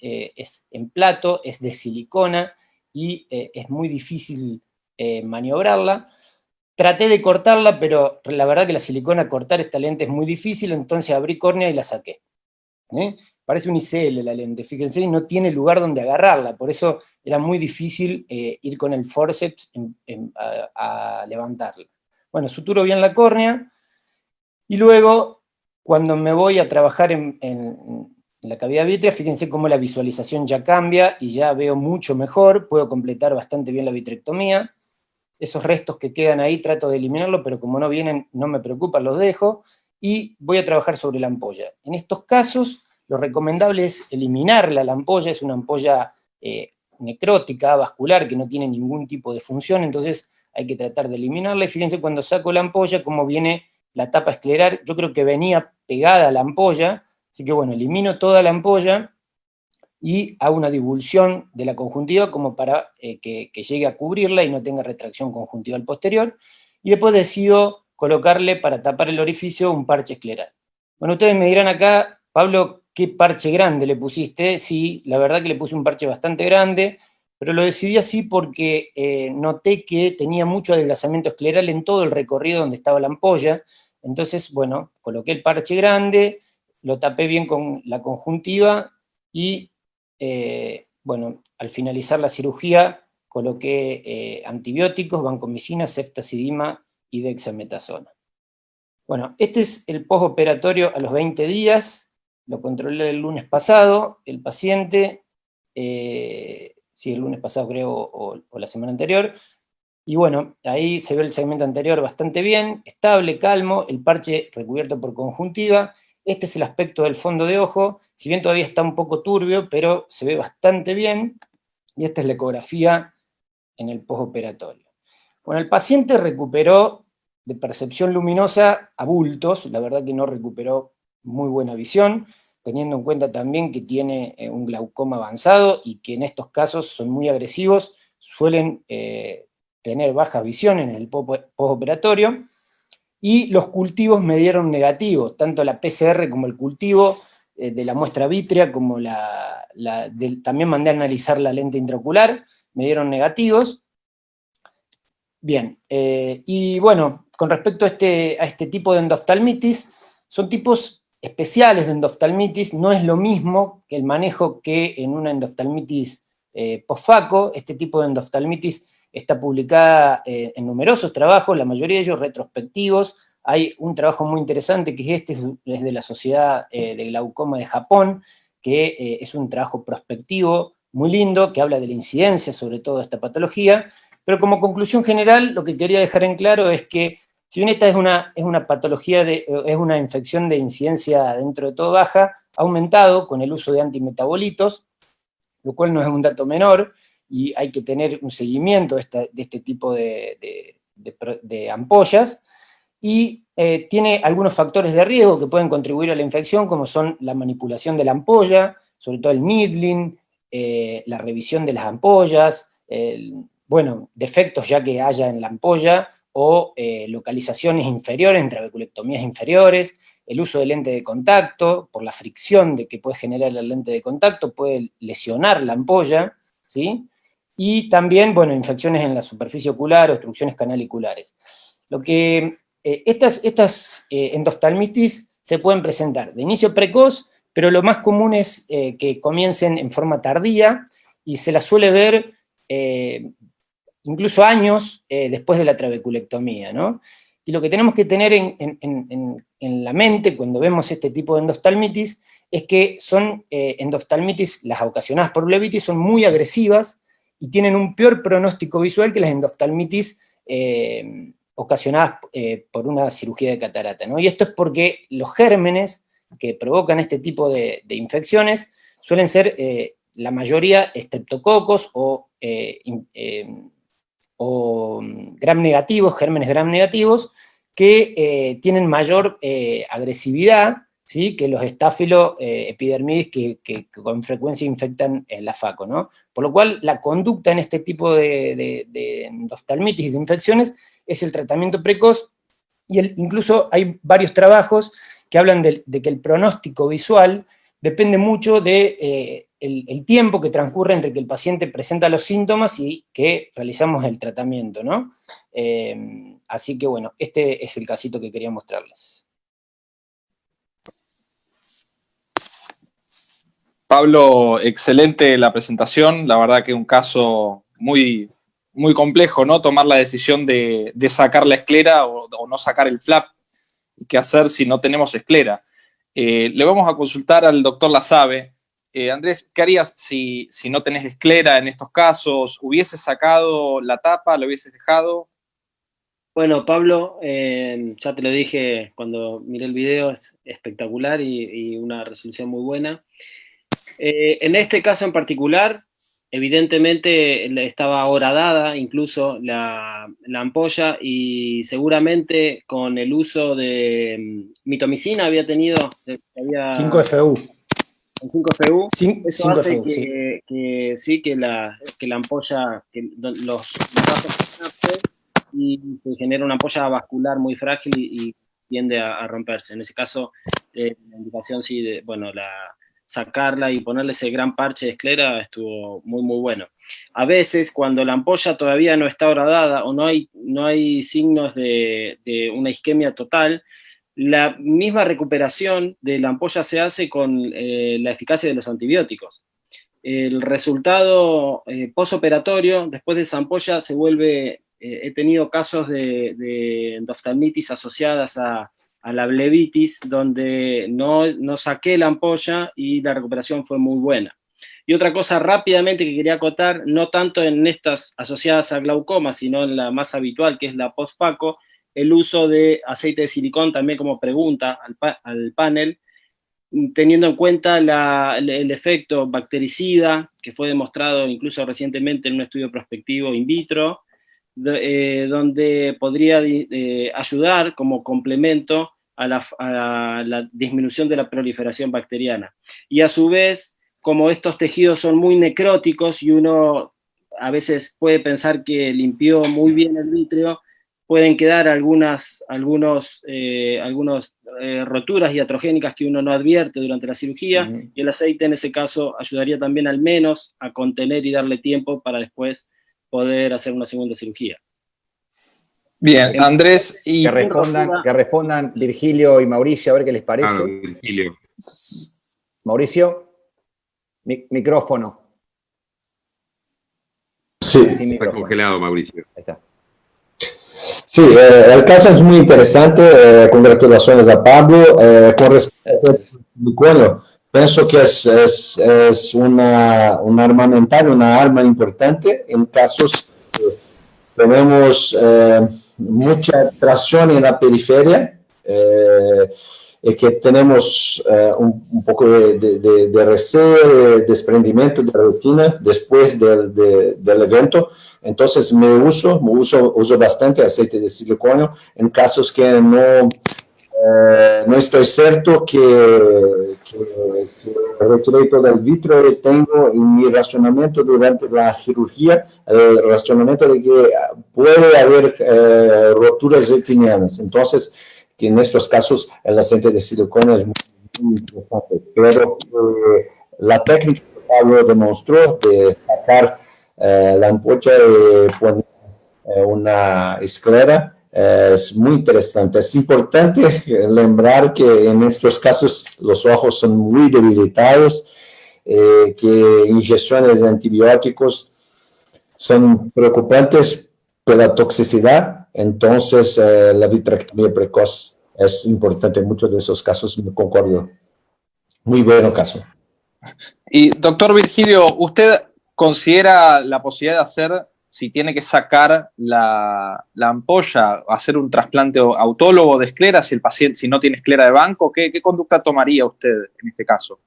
en plato, es de silicona y es muy difícil maniobrarla. Traté de cortarla, pero la verdad que la silicona, cortar esta lente es muy difícil, entonces abrí córnea y la saqué. Parece un ICL la lente, fíjense, y no tiene lugar donde agarrarla, por eso era muy difícil ir con el forceps a levantarla. Bueno, suturo bien la córnea, y luego, cuando me voy a trabajar en la cavidad vitrea, fíjense cómo la visualización ya cambia, y ya veo mucho mejor, puedo completar bastante bien la vitrectomía. Esos restos que quedan ahí trato de eliminarlos, pero como no vienen, no me preocupa, los dejo, y voy a trabajar sobre la ampolla. En estos casos, lo recomendable es eliminarla. La ampolla es una ampolla necrótica, vascular, que no tiene ningún tipo de función, entonces hay que tratar de eliminarla, y fíjense cuando saco la ampolla, cómo viene la tapa escleral. Yo creo que venía pegada a la ampolla, así que bueno, elimino toda la ampolla, y hago una divulsión de la conjuntiva como para que llegue a cubrirla y no tenga retracción conjuntival posterior, y después decido colocarle, para tapar el orificio, un parche escleral. Bueno, ustedes me dirán acá, Pablo, ¿qué parche grande le pusiste? Sí, la verdad que le puse un parche bastante grande, pero lo decidí así porque noté que tenía mucho adelgazamiento escleral en todo el recorrido donde estaba la ampolla. Entonces, bueno, coloqué el parche grande, lo tapé bien con la conjuntiva, y bueno, al finalizar la cirugía coloqué antibióticos, vancomicina, ceftazidima y dexametasona. Bueno, este es el postoperatorio a los 20 días, lo controlé el lunes pasado, el paciente, sí, el lunes pasado creo, o la semana anterior, y bueno, ahí se ve el segmento anterior bastante bien, estable, calmo, el parche recubierto por conjuntiva. Este es el aspecto del fondo de ojo, si bien todavía está un poco turbio, pero se ve bastante bien, y esta es la ecografía en el postoperatorio. Bueno, el paciente recuperó de percepción luminosa a bultos, la verdad que no recuperó muy buena visión, teniendo en cuenta también que tiene un glaucoma avanzado, y que en estos casos son muy agresivos, suelen tener baja visión en el postoperatorio. Y los cultivos me dieron negativos, tanto la PCR como el cultivo de la muestra vítrea, como también mandé a analizar la lente intraocular, me dieron negativos. Bien, y bueno, con respecto a este tipo de endoftalmitis, son tipos especiales de endoftalmitis, no es lo mismo que el manejo que en una endoftalmitis postfaco. Este tipo de endoftalmitis está publicada en numerosos trabajos, la mayoría de ellos retrospectivos. Hay un trabajo muy interesante que es de la Sociedad de Glaucoma de Japón, que es un trabajo prospectivo muy lindo, que habla de la incidencia sobre todo de esta patología, pero como conclusión general lo que quería dejar en claro es que si bien esta es una patología, es una infección de incidencia dentro de todo baja, ha aumentado con el uso de antimetabolitos, lo cual no es un dato menor, y hay que tener un seguimiento de este tipo de ampollas, y tiene algunos factores de riesgo que pueden contribuir a la infección, como son la manipulación de la ampolla, sobre todo el needling, la revisión de las ampollas, bueno, defectos ya que haya en la ampolla, o localizaciones inferiores, intraveculectomías inferiores, el uso de lente de contacto, por la fricción de que puede generar la lente de contacto, puede lesionar la ampolla, ¿sí? Y también, bueno, infecciones en la superficie ocular, obstrucciones canaliculares. Lo que estas endoftalmitis se pueden presentar de inicio precoz, pero lo más común es que comiencen en forma tardía, y se las suele ver incluso años después de la trabeculectomía, ¿no? Y lo que tenemos que tener en la mente cuando vemos este tipo de endoftalmitis es que son endoftalmitis, las ocasionadas por blebitis, son muy agresivas y tienen un peor pronóstico visual que las endoftalmitis ocasionadas por una cirugía de catarata, ¿no? Y esto es porque los gérmenes que provocan este tipo de infecciones suelen ser la mayoría estreptococos o gram negativos, gérmenes gram negativos, que tienen mayor agresividad, ¿sí?, que los Staphylo epidermidis que con frecuencia infectan la faco, ¿no? Por lo cual, la conducta en este tipo de endoftalmitis y de infecciones es el tratamiento precoz, y incluso hay varios trabajos que hablan de que el pronóstico visual depende mucho de el tiempo que transcurre entre que el paciente presenta los síntomas y que realizamos el tratamiento, ¿no? Así que bueno, este es el casito que quería mostrarles. Pablo, excelente la presentación, la verdad que un caso muy, muy complejo, ¿no? Tomar la decisión de sacar la esclera o no sacar el flap, qué hacer si no tenemos esclera. Le vamos a consultar al doctor Lasabe. Andrés, ¿qué harías si no tenés esclera en estos casos? ¿Hubieses sacado la tapa? ¿Lo hubieses dejado? Bueno, Pablo, ya te lo dije cuando miré el video, es espectacular y una resolución muy buena. En este caso en particular, evidentemente estaba horadada incluso la ampolla, y seguramente con el uso de mitomicina había tenido... 5FU. En 5FU, eso 5FU, hace sí. que la ampolla, que los vasos se capten y se genera una ampolla vascular muy frágil y tiende a romperse. En ese caso, la indicación sí, sacarla y ponerle ese gran parche de esclera estuvo muy, muy bueno. A veces, cuando la ampolla todavía no está horadada o no hay signos de una isquemia total, la misma recuperación de la ampolla se hace con la eficacia de los antibióticos. El resultado postoperatorio, después de esa ampolla, se vuelve... he tenido casos de endoftalmitis asociadas a la blebitis, donde no saqué la ampolla y la recuperación fue muy buena. Y otra cosa rápidamente que quería acotar, no tanto en estas asociadas a glaucoma, sino en la más habitual, que es la postfaco, el uso de aceite de silicón también como pregunta al panel, teniendo en cuenta el efecto bactericida, que fue demostrado incluso recientemente en un estudio prospectivo in vitro, donde podría ayudar como complemento a la disminución de la proliferación bacteriana. Y a su vez, como estos tejidos son muy necróticos y uno a veces puede pensar que limpió muy bien el vítreo, pueden quedar algunas roturas iatrogénicas que uno no advierte durante la cirugía, y el aceite en ese caso ayudaría también al menos a contener y darle tiempo para después poder hacer una segunda cirugía. Bien, Andrés, y... Que respondan Virgilio y Mauricio, a ver qué les parece. Virgilio. Mauricio, micrófono. Sí. Está congelado, Mauricio. Ahí está. Sí, el caso es muy interesante. Congratulaciones a Pablo. Con respecto al pienso que es una armamental, una arma importante en casos que tenemos mucha tracción en la periferia, es que tenemos un poco de recelo, de desprendimiento de la retina después del evento. Entonces uso bastante aceite de siliconio en casos que no estoy cierto que retiré todo el vitrio y tengo en mi racionamiento durante la cirugía, el racionamiento de que puede haber roturas retinianas. Entonces, que en estos casos el aceite de siliconio es muy importante. Pero la técnica que Pablo demostró de sacar la ampolla y poner una esclera es muy interesante. Es importante lembrar que en estos casos los ojos son muy debilitados, que inyecciones de antibióticos son preocupantes por la toxicidad. Entonces, la vitrectomía precoz es importante en muchos de esos casos, me concuerdo. Muy bueno caso. Y, doctor Virgilio, ¿usted considera la posibilidad de hacer, si tiene que sacar la ampolla, hacer un trasplante autólogo de esclera, si el paciente, si no tiene esclera de banco? ¿Qué conducta tomaría usted en este caso?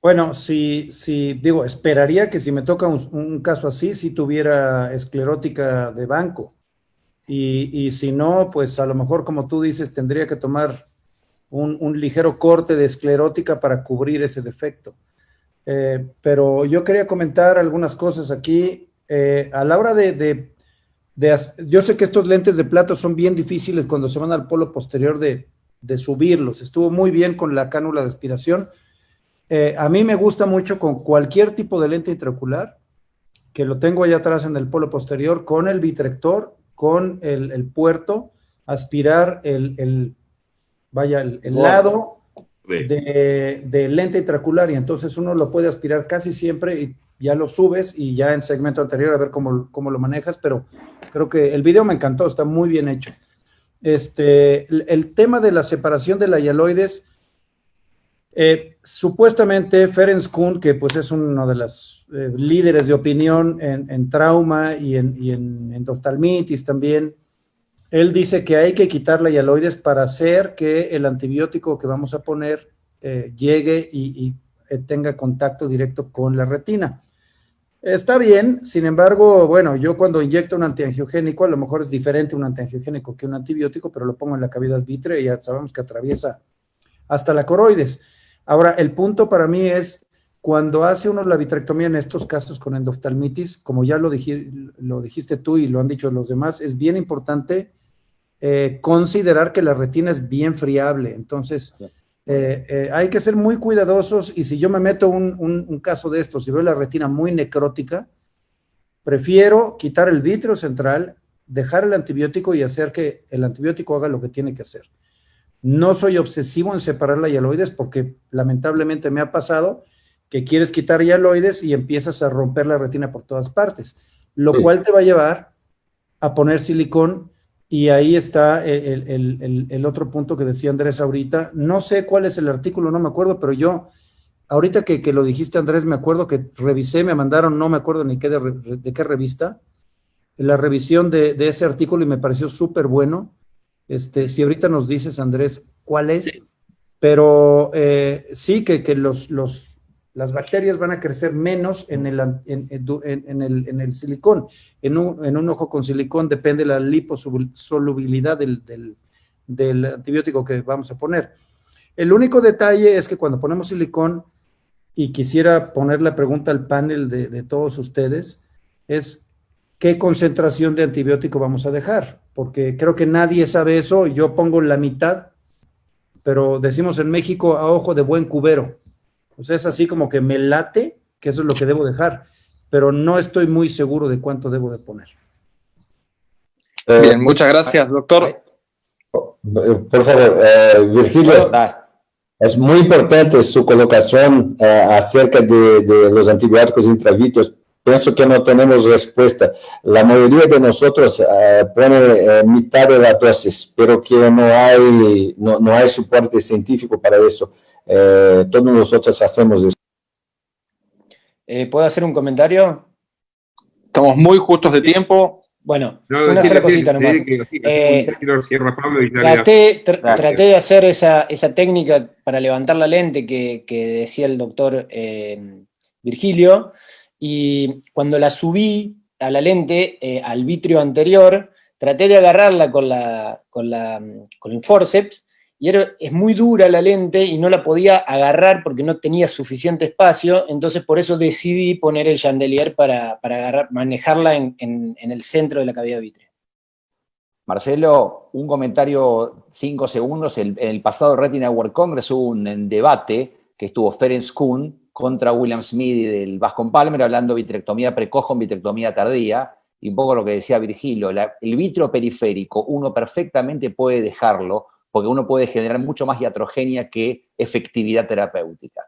Bueno, digo, esperaría que si me toca un caso así, si tuviera esclerótica de banco. Y si no, pues a lo mejor, como tú dices, tendría que tomar un ligero corte de esclerótica para cubrir ese defecto. Pero yo quería comentar algunas cosas aquí. A la hora yo sé que estos lentes de plato son bien difíciles cuando se van al polo posterior de subirlos. Estuvo muy bien con la cánula de aspiración. A mí me gusta mucho con cualquier tipo de lente intraocular, que lo tengo allá atrás en el polo posterior, con el vitrector, con el puerto, aspirar el lado de lente intraocular, y entonces uno lo puede aspirar casi siempre y ya lo subes y ya en segmento anterior a ver cómo lo manejas, pero creo que el video me encantó, está muy bien hecho. El tema de la separación de la hialoides, supuestamente Ferenc Kuhn, que pues es uno de los líderes de opinión en trauma y en endoftalmitis también, él dice que hay que quitar la hialoides para hacer que el antibiótico que vamos a poner llegue y tenga contacto directo con la retina. Está bien, sin embargo, bueno, yo cuando inyecto un antiangiogénico, a lo mejor es diferente un antiangiogénico que un antibiótico, pero lo pongo en la cavidad vítrea y ya sabemos que atraviesa hasta la coroides. Ahora, el punto para mí es cuando hace uno la vitrectomía en estos casos con endoftalmitis, como ya lo dijiste tú y lo han dicho los demás, es bien importante considerar que la retina es bien friable. Entonces, hay que ser muy cuidadosos, y si yo me meto un caso de estos, si veo la retina muy necrótica, prefiero quitar el vítreo central, dejar el antibiótico y hacer que el antibiótico haga lo que tiene que hacer. No soy obsesivo en separar la hialoides porque lamentablemente me ha pasado que quieres quitar hialoides y empiezas a romper la retina por todas partes, lo cual te va a llevar a poner silicón. Y ahí está el otro punto que decía Andrés ahorita. No sé cuál es el artículo, no me acuerdo, pero yo, ahorita que lo dijiste, Andrés, me acuerdo que revisé, me mandaron, no me acuerdo ni de qué revista, la revisión de ese artículo, y me pareció súper bueno. Si ahorita nos dices, Andrés, cuál es, sí. Pero sí que las bacterias van a crecer menos en el silicón. En un ojo con silicón depende la liposolubilidad del antibiótico que vamos a poner. El único detalle es que cuando ponemos silicón, y quisiera poner la pregunta al panel de todos ustedes, es ¿qué concentración de antibiótico vamos a dejar? Porque creo que nadie sabe eso. Yo pongo la mitad, pero decimos en México a ojo de buen cubero. O sea, es así como que me late que eso es lo que debo dejar, pero no estoy muy seguro de cuánto debo de poner. Bien, muchas gracias, doctor. Por favor, Virgilio, es muy importante su colocación acerca de los antibióticos intravítreos. Pienso que no tenemos respuesta. La mayoría de nosotros pone mitad de la dosis, pero que no hay soporte científico para eso. Todos nosotros hacemos eso. ¿Puedo hacer un comentario? Estamos muy justos de tiempo. Bueno, No, una sola cosita nomás. Traté de hacer esa técnica para levantar la lente que decía el doctor Virgilio, y cuando la subí a la lente, al vitrio anterior, traté de agarrarla con el forceps, y es muy dura la lente y no la podía agarrar porque no tenía suficiente espacio, entonces por eso decidí poner el chandelier para manejarla en el centro de la cavidad vítrea. Marcelo, un comentario, 5 segundos. En el pasado Retina World Congress hubo un debate que estuvo Ferenc Kuhn contra William Smith del Bascom Palmer, hablando de vitrectomía precoz con vitrectomía tardía, y un poco lo que decía Virgilio, el vitrio periférico uno perfectamente puede dejarlo, porque uno puede generar mucho más iatrogenia que efectividad terapéutica.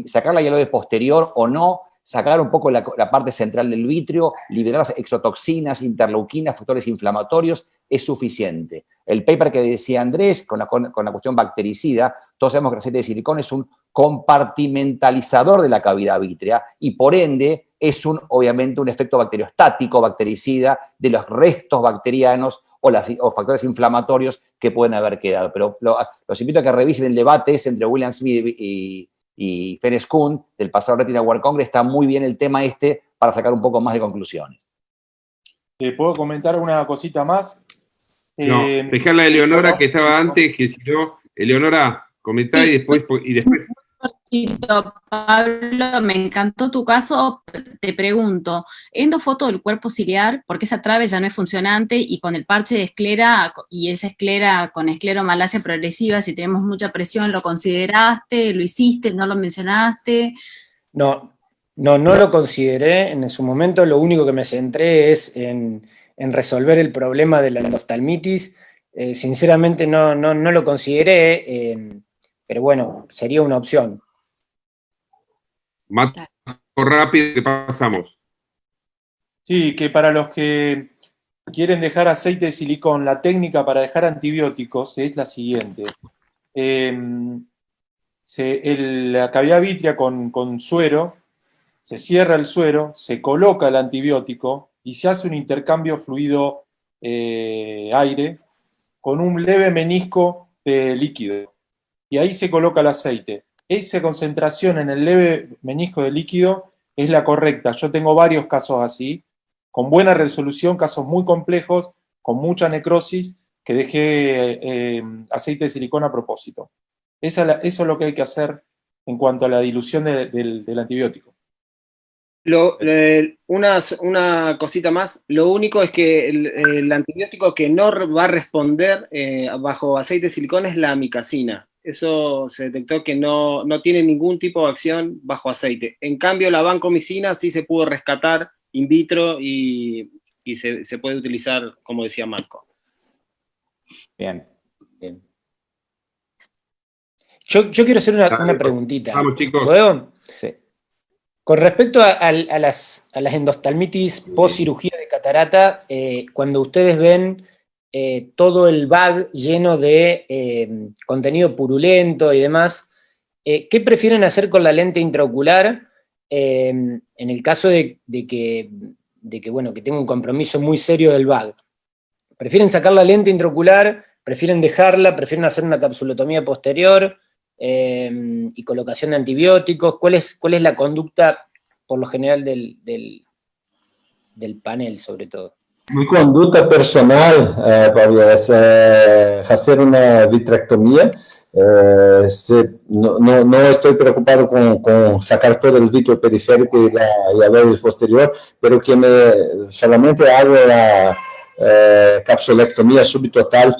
Sacar la hialoide posterior o no, sacar un poco la parte central del vitrio, liberar las exotoxinas, interleuquinas, factores inflamatorios, es suficiente. El paper que decía Andrés, con la cuestión bactericida, todos sabemos que el aceite de silicón es un compartimentalizador de la cavidad vítrea y por ende es obviamente un efecto bacteriostático, bactericida, de los restos bacterianos o factores inflamatorios que pueden haber quedado. Pero los invito a que revisen el debate entre William Smith y Ferenc Kuhn del pasado Retina World Congress. Está muy bien el tema para sacar un poco más de conclusiones. ¿Puedo comentar una cosita más? No, dejala a Eleonora que estaba antes, que si no, Eleonora, comentá y después. Pablo, me encantó tu caso. Te pregunto, endofoto del cuerpo ciliar, porque esa trave ya no es funcionante y con el parche de esclera y esa esclera con escleromalacia progresiva, si tenemos mucha presión, ¿lo consideraste? ¿Lo hiciste? ¿No lo mencionaste? No lo consideré. En su momento lo único que me centré es en resolver el problema de la endoftalmitis. Sinceramente no lo consideré, pero bueno, sería una opción. Más rápido que pasamos. Sí, que para los que quieren dejar aceite de silicón, la técnica para dejar antibióticos es la siguiente. La cavidad vítrea con suero, se cierra el suero, se coloca el antibiótico y se hace un intercambio fluido-aire con un leve menisco de líquido. Y ahí se coloca el aceite. Esa concentración en el leve menisco de líquido es la correcta. Yo tengo varios casos así, con buena resolución, casos muy complejos, con mucha necrosis, que dejé aceite de silicona a propósito. Eso es lo que hay que hacer en cuanto a la dilución del antibiótico. Una cosita más, lo único es que el antibiótico que no va a responder bajo aceite de silicona es la amicacina. Eso se detectó que no tiene ningún tipo de acción bajo aceite. En cambio, la vancomicina sí se pudo rescatar in vitro y se puede utilizar, como decía Marco. Bien. Yo quiero hacer una preguntita. Vamos, chicos. ¿Puedo? Sí. Con respecto a las endoftalmitis post cirugía de catarata, cuando ustedes ven todo el bag lleno de contenido purulento y demás, ¿qué prefieren hacer con la lente intraocular en el caso de que tenga un compromiso muy serio del bag? ¿Prefieren sacar la lente intraocular? ¿Prefieren dejarla? ¿Prefieren hacer una capsulotomía posterior y colocación de antibióticos? ¿Cuál es la conducta, por lo general, del panel, sobre todo? Mi conducta personal, Pablo, es hacer una vitrectomía. No estoy preocupado con sacar todo el vitrio periférico y la hialoide posterior, pero que solamente hago la capsulectomía subtotal.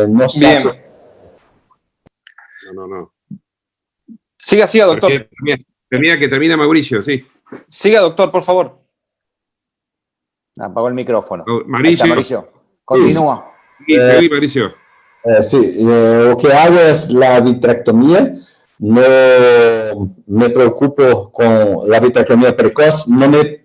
No saco. No. Siga, doctor. Termina Mauricio, sí. Siga, doctor, por favor. Apagó el micrófono. Mauricio. Continúa. Sí, Mauricio. Sí, lo que hago es la vitrectomía. No me preocupo con la vitrectomía precoz. No me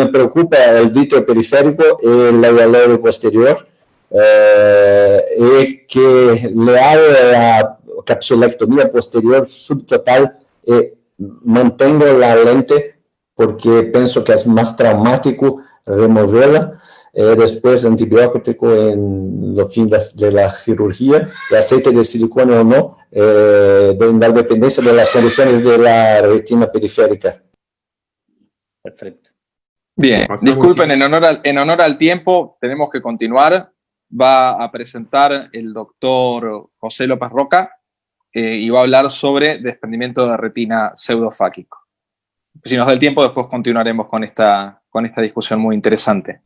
preocupa el vitrio periférico y la hialoide posterior. Y que le hago la capsulectomía posterior subtotal, mantengo la lente porque pienso que es más traumático removerla. Después antibiótico en los fines de la cirugía, y aceite de silicona o no, de la dependencia de las condiciones de la retina periférica. Perfecto. Bien, disculpen, en honor al tiempo, tenemos que continuar. Va a presentar el doctor José López Roca y va a hablar sobre desprendimiento de retina pseudofáquico. Si nos da el tiempo, después continuaremos con esta discusión muy interesante.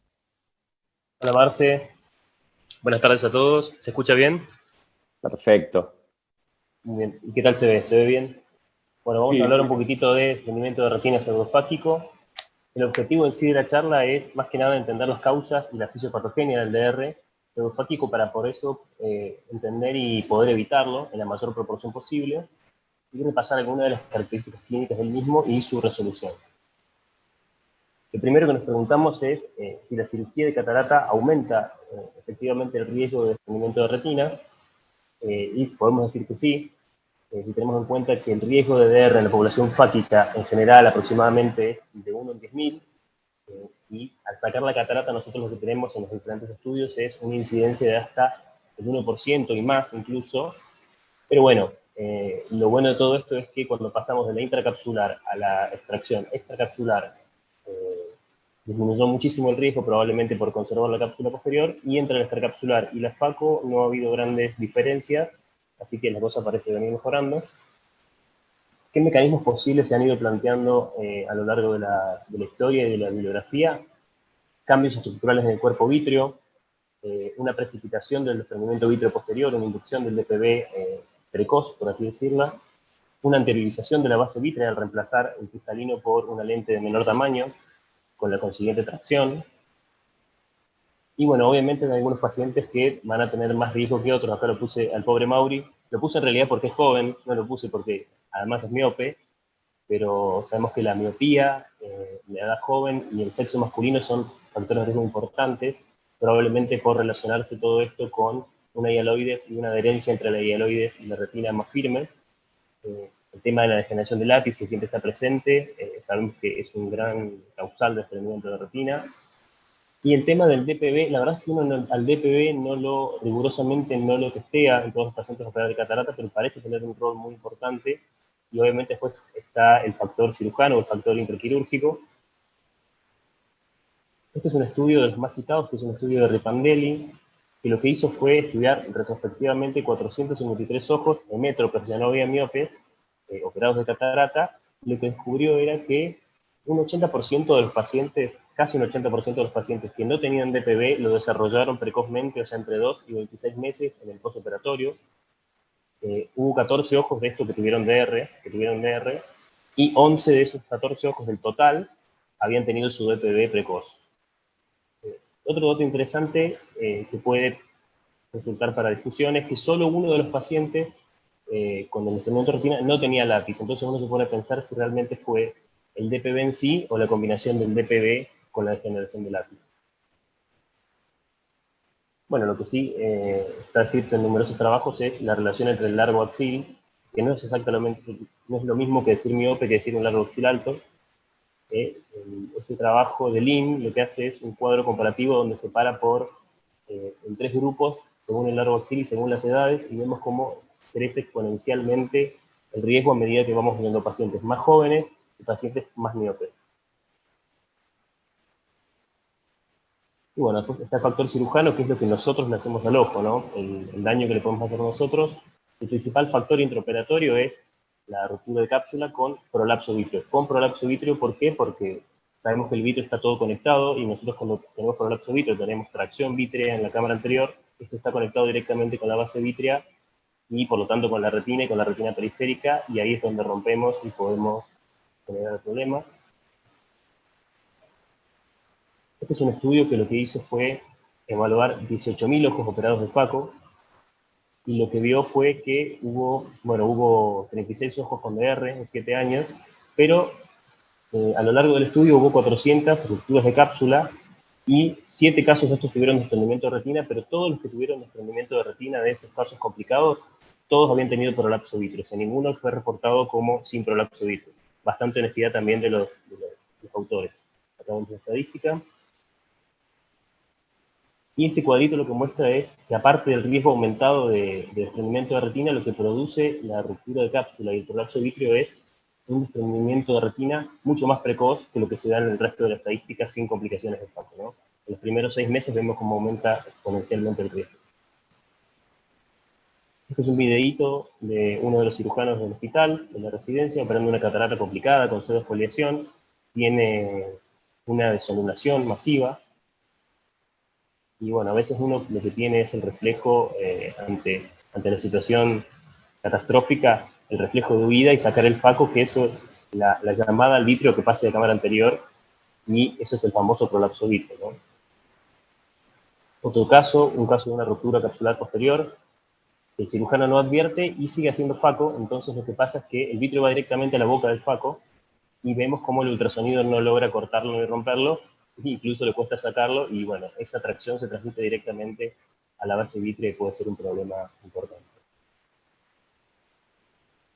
Hola Marce, buenas tardes a todos. ¿Se escucha bien? Perfecto. Muy bien. ¿Y qué tal se ve? ¿Se ve bien? Bueno, vamos Sí. a hablar un poquitito de desprendimiento de retina pseudofáquico. El objetivo en sí de la charla es más que nada entender las causas y la fisiopatogenia del DR pseudofáquico para por eso entender y poder evitarlo en la mayor proporción posible y repasar algunas de las características clínicas del mismo y su resolución. Lo primero que nos preguntamos es si la cirugía de catarata aumenta efectivamente el riesgo de desprendimiento de retina, y podemos decir que sí, si tenemos en cuenta que el riesgo de DR en la población fáquica en general aproximadamente es de 1 en 10.000, y al sacar la catarata nosotros lo que tenemos en los diferentes estudios es una incidencia de hasta el 1% y más incluso, pero bueno, lo bueno de todo esto es que cuando pasamos de la intracapsular a la extracción extracapsular, disminuyó muchísimo el riesgo, probablemente por conservar la cápsula posterior, y entre la extracapsular y la FACO no ha habido grandes diferencias, así que la cosa parece venir mejorando. ¿Qué mecanismos posibles se han ido planteando a lo largo de la historia y de la bibliografía? Cambios estructurales en el cuerpo vítreo, una precipitación del desprendimiento vítreo posterior, una inducción del DPB precoz, por así decirlo, una anteriorización de la base vítrea al reemplazar el cristalino por una lente de menor tamaño, con la consiguiente tracción. Y bueno, obviamente hay algunos pacientes que van a tener más riesgo que otros. Acá lo puse al pobre Mauri. Lo puse en realidad porque es joven, no lo puse porque además es miope, pero sabemos que la miopía, la edad joven y el sexo masculino son factores de riesgo importantes, probablemente por relacionarse todo esto con una hialoides y una adherencia entre la hialoides y la retina más firme. El tema de la degeneración del lápiz, que siempre está presente, sabemos que es un gran causal de desprendimiento de retina. Y el tema del DPB, la verdad es que uno al DPB rigurosamente no lo testea en todos los pacientes operados de catarata, pero parece tener un rol muy importante. Y obviamente después está el factor cirujano o el factor intraquirúrgico. Este es un estudio de los más citados, que es un estudio de Ripandelli, que lo que hizo fue estudiar retrospectivamente 453 ojos hemétropes, ya no había miopes, operados de catarata. Lo que descubrió era que un 80% de los pacientes, casi un 80% de los pacientes que no tenían DPB lo desarrollaron precozmente, o sea, entre 2 y 26 meses en el postoperatorio. Hubo 14 ojos de estos que tuvieron DR, y 11 de esos 14 ojos del total habían tenido su DPB precoz. Otro dato interesante que puede resultar para discusión es que solo uno de los pacientes con el desprendimiento de retina no tenía lápiz. Entonces uno se pone a pensar si realmente fue el DPB en sí o la combinación del DPB con la degeneración del lápiz. Bueno, lo que sí está escrito en numerosos trabajos es la relación entre el largo axil, que no es exactamente, no es lo mismo que decir miope que decir un largo axil alto. Este trabajo de Lin lo que hace es un cuadro comparativo donde separa en 3 grupos según el largo axil y según las edades, y vemos cómo crece exponencialmente el riesgo a medida que vamos viendo pacientes más jóvenes y pacientes más miopes. Y bueno, después está el factor cirujano, que es lo que nosotros le hacemos al ojo, ¿no? El daño que le podemos hacer nosotros. El principal factor intraoperatorio es la ruptura de cápsula con prolapso vítreo. Con prolapso vítreo, ¿por qué? Porque sabemos que el vítreo está todo conectado, y nosotros cuando tenemos prolapso vítreo tenemos tracción vítrea en la cámara anterior. Esto está conectado directamente con la base vítrea y por lo tanto con la retina y con la retina periférica, y ahí es donde rompemos y podemos generar problemas. Este es un estudio que lo que hizo fue evaluar 18.000 ojos operados de FACO, y lo que vio fue que hubo 36 ojos con DR en 7 años, pero a lo largo del estudio hubo 400 rupturas de cápsula, y 7 casos de estos tuvieron desprendimiento de retina, pero todos los que tuvieron desprendimiento de retina de esos casos complicados, todos habían tenido prolapso vítreo, o sea, ninguno fue reportado como sin prolapso vítreo. Bastante honestidad también de los autores. Acá vemos la estadística. Y este cuadrito lo que muestra es que aparte del riesgo aumentado de desprendimiento de retina, lo que produce la ruptura de cápsula y el prolapso vítreo es un desprendimiento de retina mucho más precoz que lo que se da en el resto de las estadísticas sin complicaciones de FACO, ¿no? En los primeros 6 meses vemos cómo aumenta exponencialmente el riesgo. Este es un videíto de uno de los cirujanos del hospital, de la residencia, operando una catarata complicada con pseudoesfoliación. Tiene una desonulación masiva. Y bueno, a veces uno lo que tiene es el reflejo ante la situación catastrófica, el reflejo de huida y sacar el FACO, que eso es la llamada al vítreo que pase de cámara anterior, y eso es el famoso prolapso vítreo, ¿no? Otro caso, un caso de una ruptura capsular posterior, el cirujano no advierte y sigue haciendo FACO, entonces lo que pasa es que el vítreo va directamente a la boca del FACO y vemos cómo el ultrasonido no logra cortarlo ni romperlo, incluso le cuesta sacarlo, y bueno, esa tracción se transmite directamente a la base vítrea y puede ser un problema importante.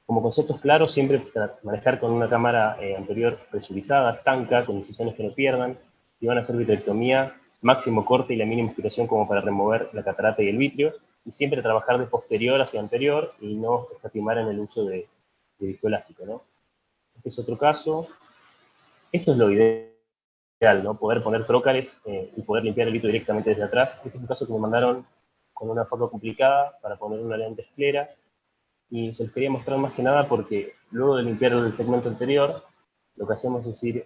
Como conceptos claros, siempre manejar con una cámara anterior presurizada, estanca, con incisiones que no pierdan. Si van a hacer vitrectomía, máximo corte y la mínima aspiración como para remover la catarata y el vitrio, y siempre trabajar de posterior hacia anterior y no escatimar en el uso de viscoelástico, ¿no? Este es otro caso. Esto es lo ideal, ¿no? Poder poner trócares y poder limpiar el vitrio directamente desde atrás. Este es un caso que me mandaron con una FACO complicada para poner una lente esclera, y se los quería mostrar más que nada porque luego de limpiar el segmento anterior, lo que hacemos es ir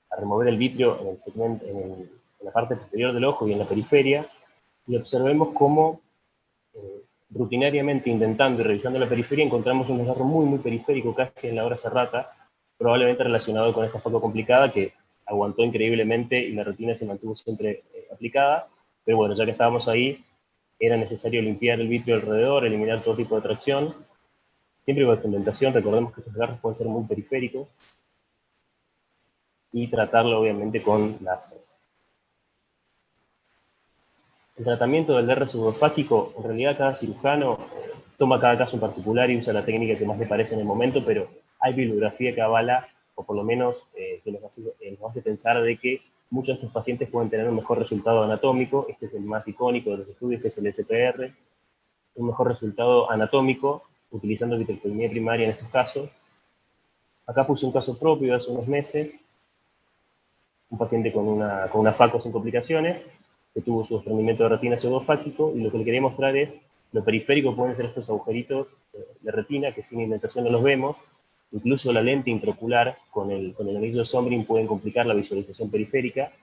a remover el vitrio en el segmento, en la parte posterior del ojo y en la periferia, y observemos cómo rutinariamente intentando y revisando la periferia encontramos un desgarro muy, muy periférico, casi en la hora serrata, probablemente relacionado con esta FACO complicada que aguantó increíblemente y la retina se mantuvo siempre aplicada, pero bueno, ya que estábamos ahí, era necesario limpiar el vitrio alrededor, eliminar todo tipo de tracción, siempre con experimentación. Recordemos que estos desgarros pueden ser muy periféricos, y tratarlo obviamente con láser. El tratamiento del DR pseudofáquico, en realidad cada cirujano toma cada caso en particular y usa la técnica que más le parece en el momento, pero hay bibliografía que avala, o por lo menos que nos hace pensar de que muchos de estos pacientes pueden tener un mejor resultado anatómico. Este es el más icónico de los estudios, que es el SPR, un mejor resultado anatómico utilizando vitrectomía primaria en estos casos. Acá puse un caso propio de hace unos meses, un paciente con una FACO sin complicaciones, que tuvo su desprendimiento de retina pseudofáquico, y lo que le quería mostrar es lo periférico pueden ser estos agujeritos de retina, que sin indentación no los vemos. Incluso la lente intraocular con el anillo de Sombring pueden complicar la visualización periférica,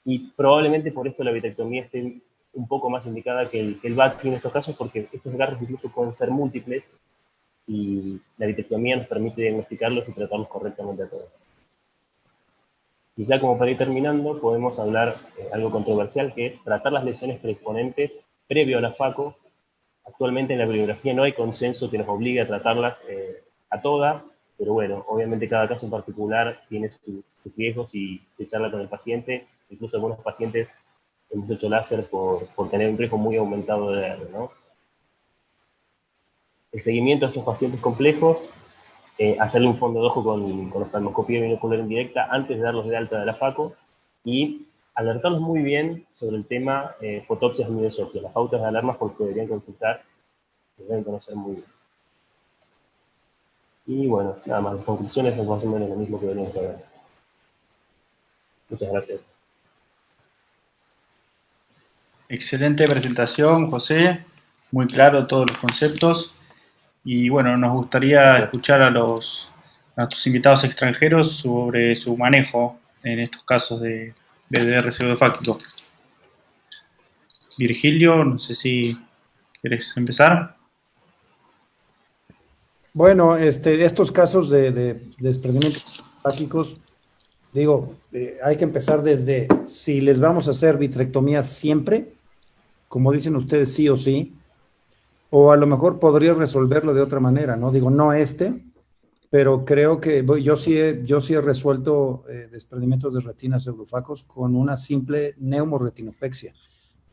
y probablemente por esto la vitrectomía esté un poco más indicada que el VATI en estos casos, porque estos desgarros incluso pueden ser múltiples, y la vitrectomía nos permite diagnosticarlos y tratarlos correctamente a todos. Quizá como para ir terminando, podemos hablar algo controversial, que es tratar las lesiones predisponentes previo a la FACO. Actualmente en la bibliografía no hay consenso que nos obligue a tratarlas a todas, pero bueno, obviamente cada caso en particular tiene sus riesgos y se charla con el paciente. Incluso algunos pacientes hemos hecho láser por tener un riesgo muy aumentado de DR, ¿no? El seguimiento de estos pacientes complejos, hacerle un fondo de ojo con oftalmoscopía binocular indirecta antes de darlos de alta de la FACO, y alertarlos muy bien sobre el tema fotopsias y miosopias, las pautas de alarmas, porque deberían consultar, los deben conocer muy bien. Y bueno, nada más, las conclusiones son más o menos lo mismo que venimos a ver. Muchas gracias. Excelente presentación, José, muy claro todos los conceptos. Y bueno, nos gustaría escuchar a nuestros invitados extranjeros sobre su manejo en estos casos de DR pseudofáctico. Virgilio, no sé si querés empezar. Bueno, estos casos de desprendimientos fácicos, digo, hay que empezar desde si les vamos a hacer vitrectomía siempre, como dicen ustedes, sí o sí, o a lo mejor podría resolverlo de otra manera, ¿no? Digo, no pero creo que yo sí he resuelto desprendimientos de retina pseudofácicos con una simple neumoretinopexia.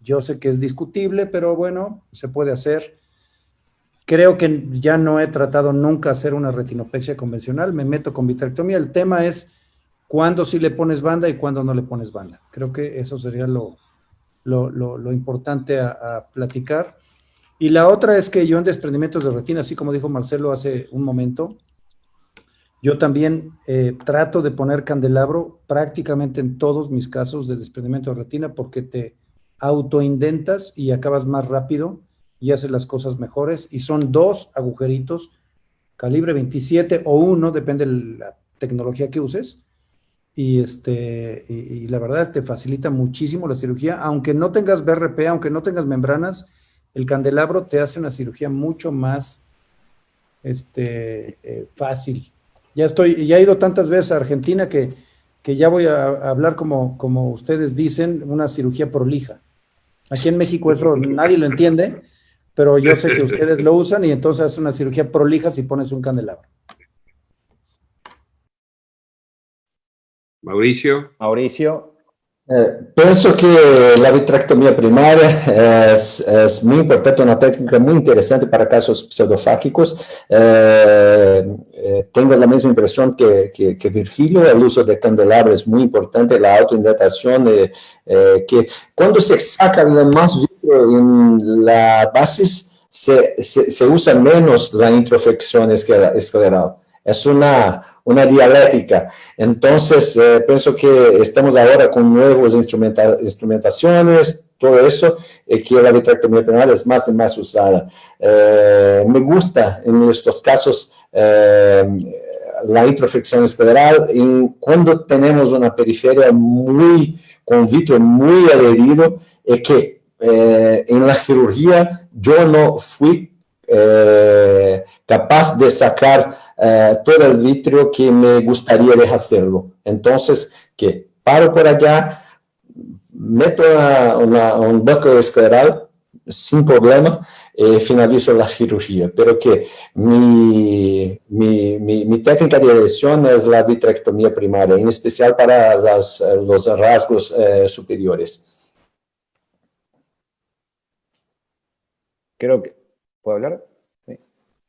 Yo sé que es discutible, pero bueno, se puede hacer. Creo que ya no he tratado nunca hacer una retinopexia convencional, me meto con vitrectomía. El tema es cuándo sí le pones banda y cuándo no le pones banda. Creo que eso sería lo lo importante a platicar. Y la otra es que yo en desprendimientos de retina, así como dijo Marcelo hace un momento, yo también trato de poner candelabro prácticamente en todos mis casos de desprendimiento de retina porque te autoindentas y acabas más rápido y haces las cosas mejores. Y son 2 agujeritos, calibre 27 o 1, depende de la tecnología que uses. Y la verdad te facilita muchísimo la cirugía, aunque no tengas BRP, aunque no tengas membranas, el candelabro te hace una cirugía mucho más fácil. Ya he ido tantas veces a Argentina que ya voy a hablar como ustedes dicen, una cirugía prolija. Aquí en México eso nadie lo entiende, pero yo sé que ustedes lo usan y entonces es una cirugía prolija si pones un candelabro. Mauricio. Penso que la vitrectomía primaria es muy importante, una técnica muy interesante para casos pseudofáquicos. Tengo la misma impresión que Virgilio, el uso de candelabro es muy importante, la autoindentación, que cuando se saca más vitro en la basis, se usa menos la introflexión escleral. Es una dialéctica. Entonces, pienso que estamos ahora con nuevas instrumentaciones, todo eso, que la vitrectomía primaria es más y más usada. Me gusta en estos casos la introflexión escleral cuando tenemos una periferia con vitro muy adherido, y que en la cirugía yo no fui capaz de sacar todo el vitrio que me gustaría de hacerlo. Entonces, que paro por allá, meto un bloque escleral sin problema, finalizo la cirugía. Pero que mi técnica de elección es la vitrectomía primaria, en especial para los rasgos superiores. Creo que... ¿Puedo hablar?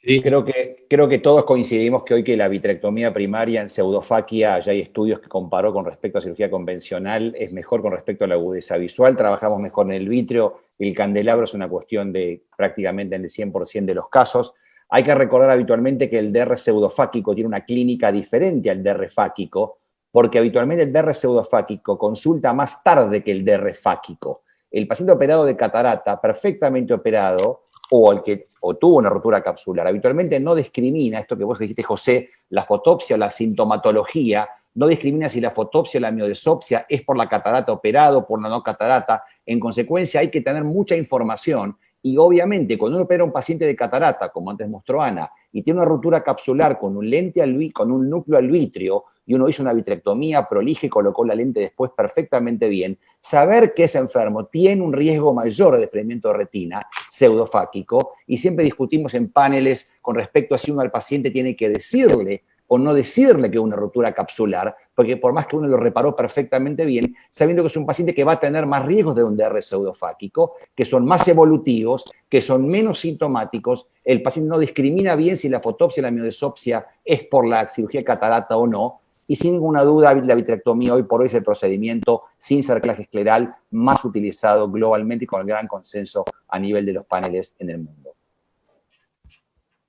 Sí. Creo que todos coincidimos que hoy que la vitrectomía primaria en pseudofaquia, ya hay estudios que comparó con respecto a cirugía convencional, es mejor con respecto a la agudeza visual, trabajamos mejor en el vitrio, el candelabro es una cuestión de prácticamente en el 100% de los casos. Hay que recordar habitualmente que el DR pseudofáquico tiene una clínica diferente al DR fáquico, porque habitualmente el DR pseudofáquico consulta más tarde que el DR fáquico. El paciente operado de catarata, perfectamente operado, o tuvo una rotura capsular, habitualmente no discrimina, esto que vos dijiste, José, la fotopsia o la sintomatología, no discrimina si la fotopsia o la miodesopsia es por la catarata operado, por la no catarata. En consecuencia, hay que tener mucha información y obviamente cuando uno opera a un paciente de catarata, como antes mostró Ana, y tiene una rotura capsular con un núcleo al vitrio, y uno hizo una vitrectomía prolija y colocó la lente después perfectamente bien, saber que ese enfermo tiene un riesgo mayor de desprendimiento de retina pseudofáquico, y siempre discutimos en paneles con respecto a si uno al paciente tiene que decirle o no decirle que es una rotura capsular, porque por más que uno lo reparó perfectamente bien, sabiendo que es un paciente que va a tener más riesgos de un DR pseudofáquico, que son más evolutivos, que son menos sintomáticos, el paciente no discrimina bien si la fotopsia o la miodesopsia es por la cirugía de catarata o no, y sin ninguna duda la vitrectomía hoy por hoy es el procedimiento sin cerclaje escleral más utilizado globalmente y con el gran consenso a nivel de los paneles en el mundo.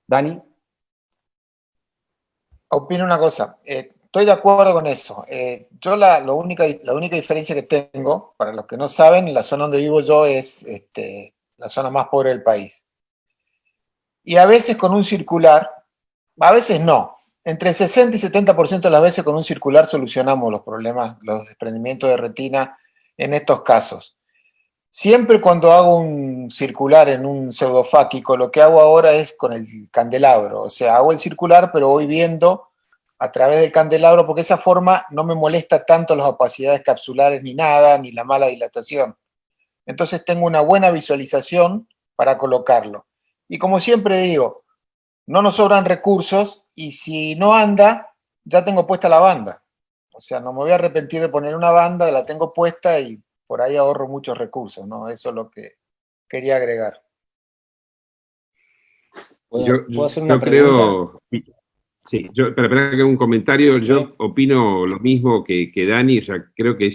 Dani. Opino una cosa, estoy de acuerdo con eso. Yo la única diferencia que tengo, para los que no saben, la zona donde vivo yo es la zona más pobre del país. Y a veces con un circular, a veces no, entre el 60 y 70% de las veces con un circular solucionamos los problemas, los desprendimientos de retina en estos casos. Siempre cuando hago un circular en un pseudofáquico, lo que hago ahora es con el candelabro. O sea, hago el circular, pero voy viendo a través del candelabro, porque esa forma no me molesta tanto las opacidades capsulares ni nada, ni la mala dilatación. Entonces tengo una buena visualización para colocarlo. Y como siempre digo, no nos sobran recursos, y si no anda, ya tengo puesta la banda. O sea, no me voy a arrepentir de poner una banda, la tengo puesta y por ahí ahorro muchos recursos, ¿no? Eso es lo que quería agregar. ¿Puedo hacer una pregunta? Creo, sí, para que haga un comentario, yo opino lo mismo que Dani, o sea, creo que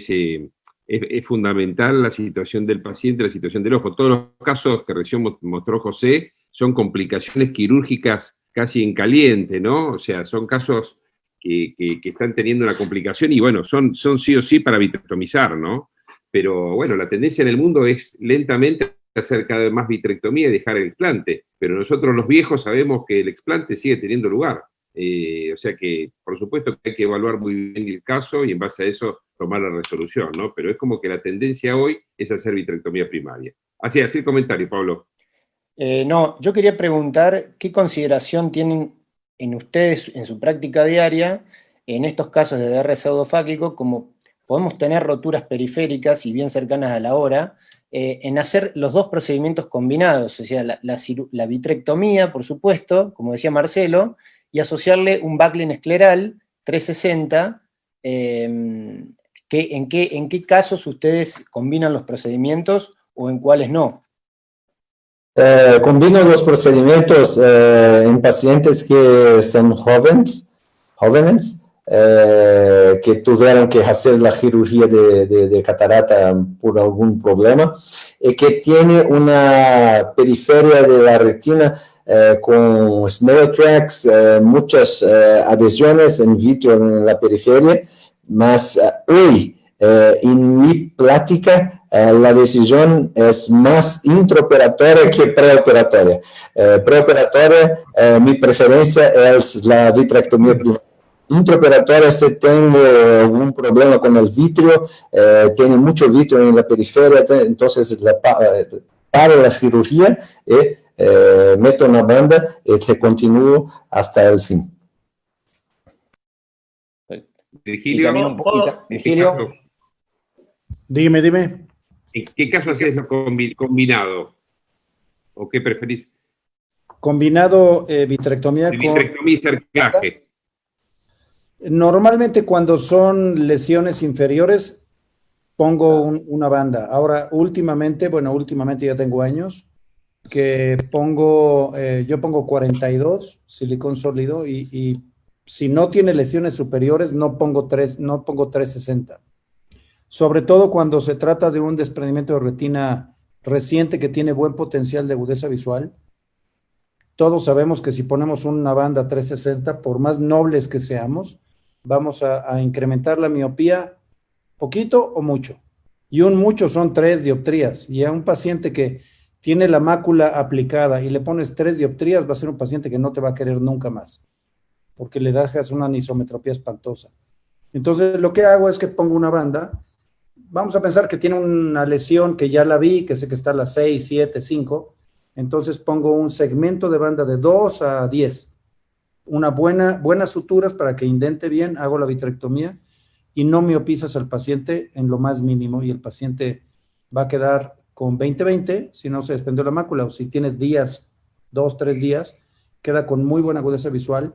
es fundamental la situación del paciente, la situación del ojo. Todos los casos que recién mostró José son complicaciones quirúrgicas casi en caliente, ¿no? O sea, son casos que están teniendo una complicación y bueno, son sí o sí para vitrectomizar, ¿no? Pero bueno, la tendencia en el mundo es lentamente hacer cada vez más vitrectomía y dejar el explante, pero nosotros los viejos sabemos que el explante sigue teniendo lugar. O sea que, por supuesto, que hay que evaluar muy bien el caso y en base a eso tomar la resolución, ¿no? Pero es como que la tendencia hoy es hacer vitrectomía primaria. Así el comentario, Pablo. No, yo quería preguntar qué consideración tienen en ustedes, en su práctica diaria, en estos casos de DR pseudofáquico, como podemos tener roturas periféricas y bien cercanas a la hora, en hacer los dos procedimientos combinados, o sea, la vitrectomía, por supuesto, como decía Marcelo, y asociarle un backlink escleral 360, ¿en qué casos ustedes combinan los procedimientos o en cuáles no? Combino los procedimientos en pacientes que son jóvenes que tuvieron que hacer la cirugía de catarata por algún problema, que tiene una periferia de la retina con snail tracks, muchas adhesiones in vitro en la periferia, mas hoy en mi plática la decisión es más intraoperatoria que preoperatoria. Preoperatoria, mi preferencia es la vitrectomía primaria. Intraoperatoria, si tengo algún problema con el vitrio, tiene mucho vitrio en la periferia, entonces paro la cirugía y meto una banda y te continúo hasta el fin. Virgilio, Virgilio. Dime. ¿En qué caso haces lo combinado? ¿O qué preferís? Combinado vitrectomía con... Vitrectomía y cerclaje. Normalmente cuando son lesiones inferiores pongo una banda. Ahora, últimamente ya tengo años, que yo pongo 42, silicón sólido, y si no tiene lesiones superiores no pongo 360. Sobre todo cuando se trata de un desprendimiento de retina reciente que tiene buen potencial de agudeza visual. Todos sabemos que si ponemos una banda 360, por más nobles que seamos, vamos a incrementar la miopía poquito o mucho. Y un mucho son 3 dioptrías. Y a un paciente que tiene la mácula aplicada y le pones 3 dioptrías, va a ser un paciente que no te va a querer nunca más, porque le dejas una anisometropía espantosa. Entonces, lo que hago es que pongo una banda. Vamos a pensar que tiene una lesión que ya la vi, que sé que está a las 6, 7, 5. Entonces pongo un segmento de banda de 2 a 10. Buenas suturas para que indente bien, hago la vitrectomía y no miopizas al paciente en lo más mínimo y el paciente va a quedar con 20-20 si no se desprendió la mácula, o si tiene días, 2, 3 días, queda con muy buena agudeza visual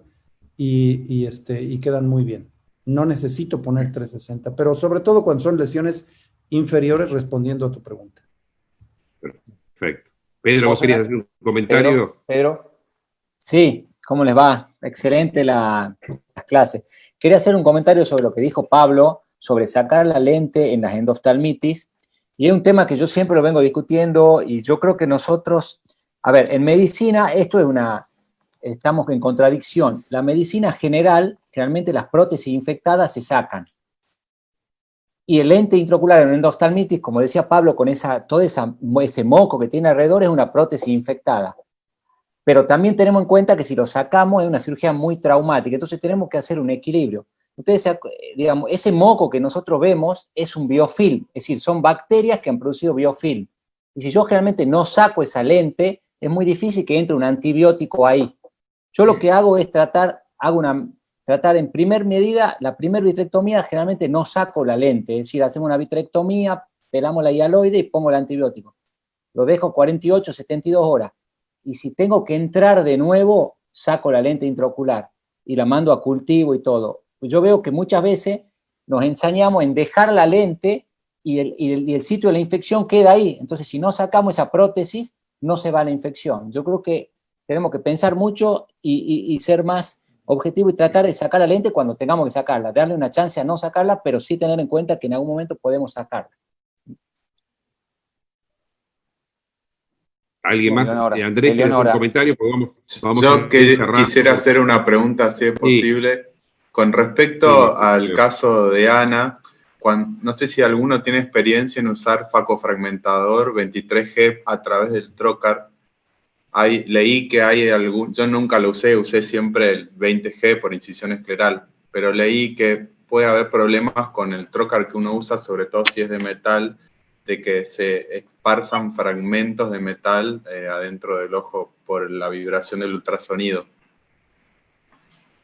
y quedan muy bien. No necesito poner 360, pero sobre todo cuando son lesiones inferiores, respondiendo a tu pregunta. Perfecto. Pedro, ¿vos querías hacer un comentario? Pedro. Sí, ¿cómo les va? Excelente las clases. Quería hacer un comentario sobre lo que dijo Pablo, sobre sacar la lente en las endoftalmitis, y es un tema que yo siempre lo vengo discutiendo, y yo creo que nosotros, a ver, en medicina esto es estamos en contradicción. La medicina general, generalmente las prótesis infectadas se sacan. Y el lente intraocular en endoftalmitis, como decía Pablo, con todo ese moco que tiene alrededor, es una prótesis infectada. Pero también tenemos en cuenta que si lo sacamos es una cirugía muy traumática, entonces tenemos que hacer un equilibrio. Ustedes, digamos, ese moco que nosotros vemos es un biofilm, es decir, son bacterias que han producido biofilm. Y si yo generalmente no saco esa lente, es muy difícil que entre un antibiótico ahí. Yo lo que hago es tratar en primer medida, la primera vitrectomía, generalmente no saco la lente, es decir, hacemos una vitrectomía, pelamos la hialoide y pongo el antibiótico. Lo dejo 48, 72 horas. Y si tengo que entrar de nuevo, saco la lente intraocular y la mando a cultivo y todo. Yo veo que muchas veces nos ensañamos en dejar la lente y el sitio de la infección queda ahí. Entonces, si no sacamos esa prótesis, no se va la infección. Yo creo que tenemos que pensar mucho y ser más objetivo y tratar de sacar la lente cuando tengamos que sacarla, darle una chance a no sacarla, pero sí tener en cuenta que en algún momento podemos sacarla. ¿Alguien más? Eleonora. Andrés, ¿tienes un Eleonora. comentario? Pues vamos Yo a ir cerrando. quisiera hacer una pregunta, si es posible. Con respecto al caso de Ana, no sé si alguno tiene experiencia en usar facofragmentador 23G a través del trocar. Leí que hay yo nunca lo usé siempre el 20G por incisión escleral, pero leí que puede haber problemas con el trocar que uno usa, sobre todo si es de metal, de que se esparzan fragmentos de metal adentro del ojo por la vibración del ultrasonido.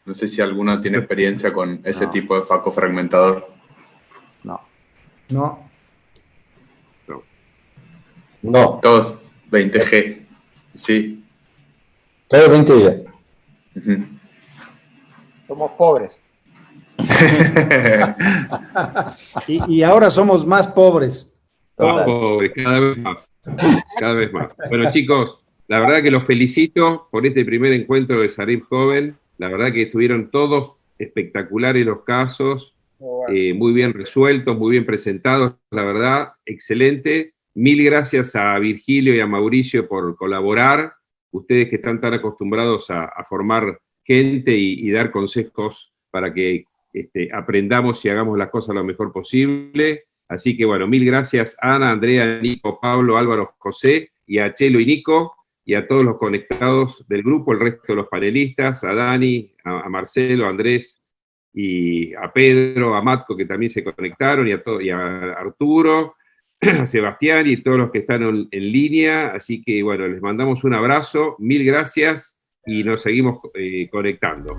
No sé si alguno tiene experiencia con ese tipo de facofragmentador. No. No. Todos 20G, sí. Todo 20G. Somos pobres. Y ahora somos más pobres. Pobre, cada vez más. Cada vez más. Bueno, chicos, la verdad que los felicito por este primer encuentro de Sarip Joven. La verdad que estuvieron todos espectaculares los casos, muy bien resueltos, muy bien presentados, la verdad, excelente. Mil gracias a Virgilio y a Mauricio por colaborar. Ustedes que están tan acostumbrados a formar gente y dar consejos para que aprendamos y hagamos las cosas lo mejor posible. Así que bueno, mil gracias Ana, Andrea, Nico, Pablo, Álvaro, José, y a Chelo y Nico, y a todos los conectados del grupo, el resto de los panelistas, a Dani, a Marcelo, a Andrés, y a Pedro, a Matko, que también se conectaron, y a Arturo, a Sebastián, y todos los que están en línea. Así que bueno, les mandamos un abrazo, mil gracias, y nos seguimos conectando.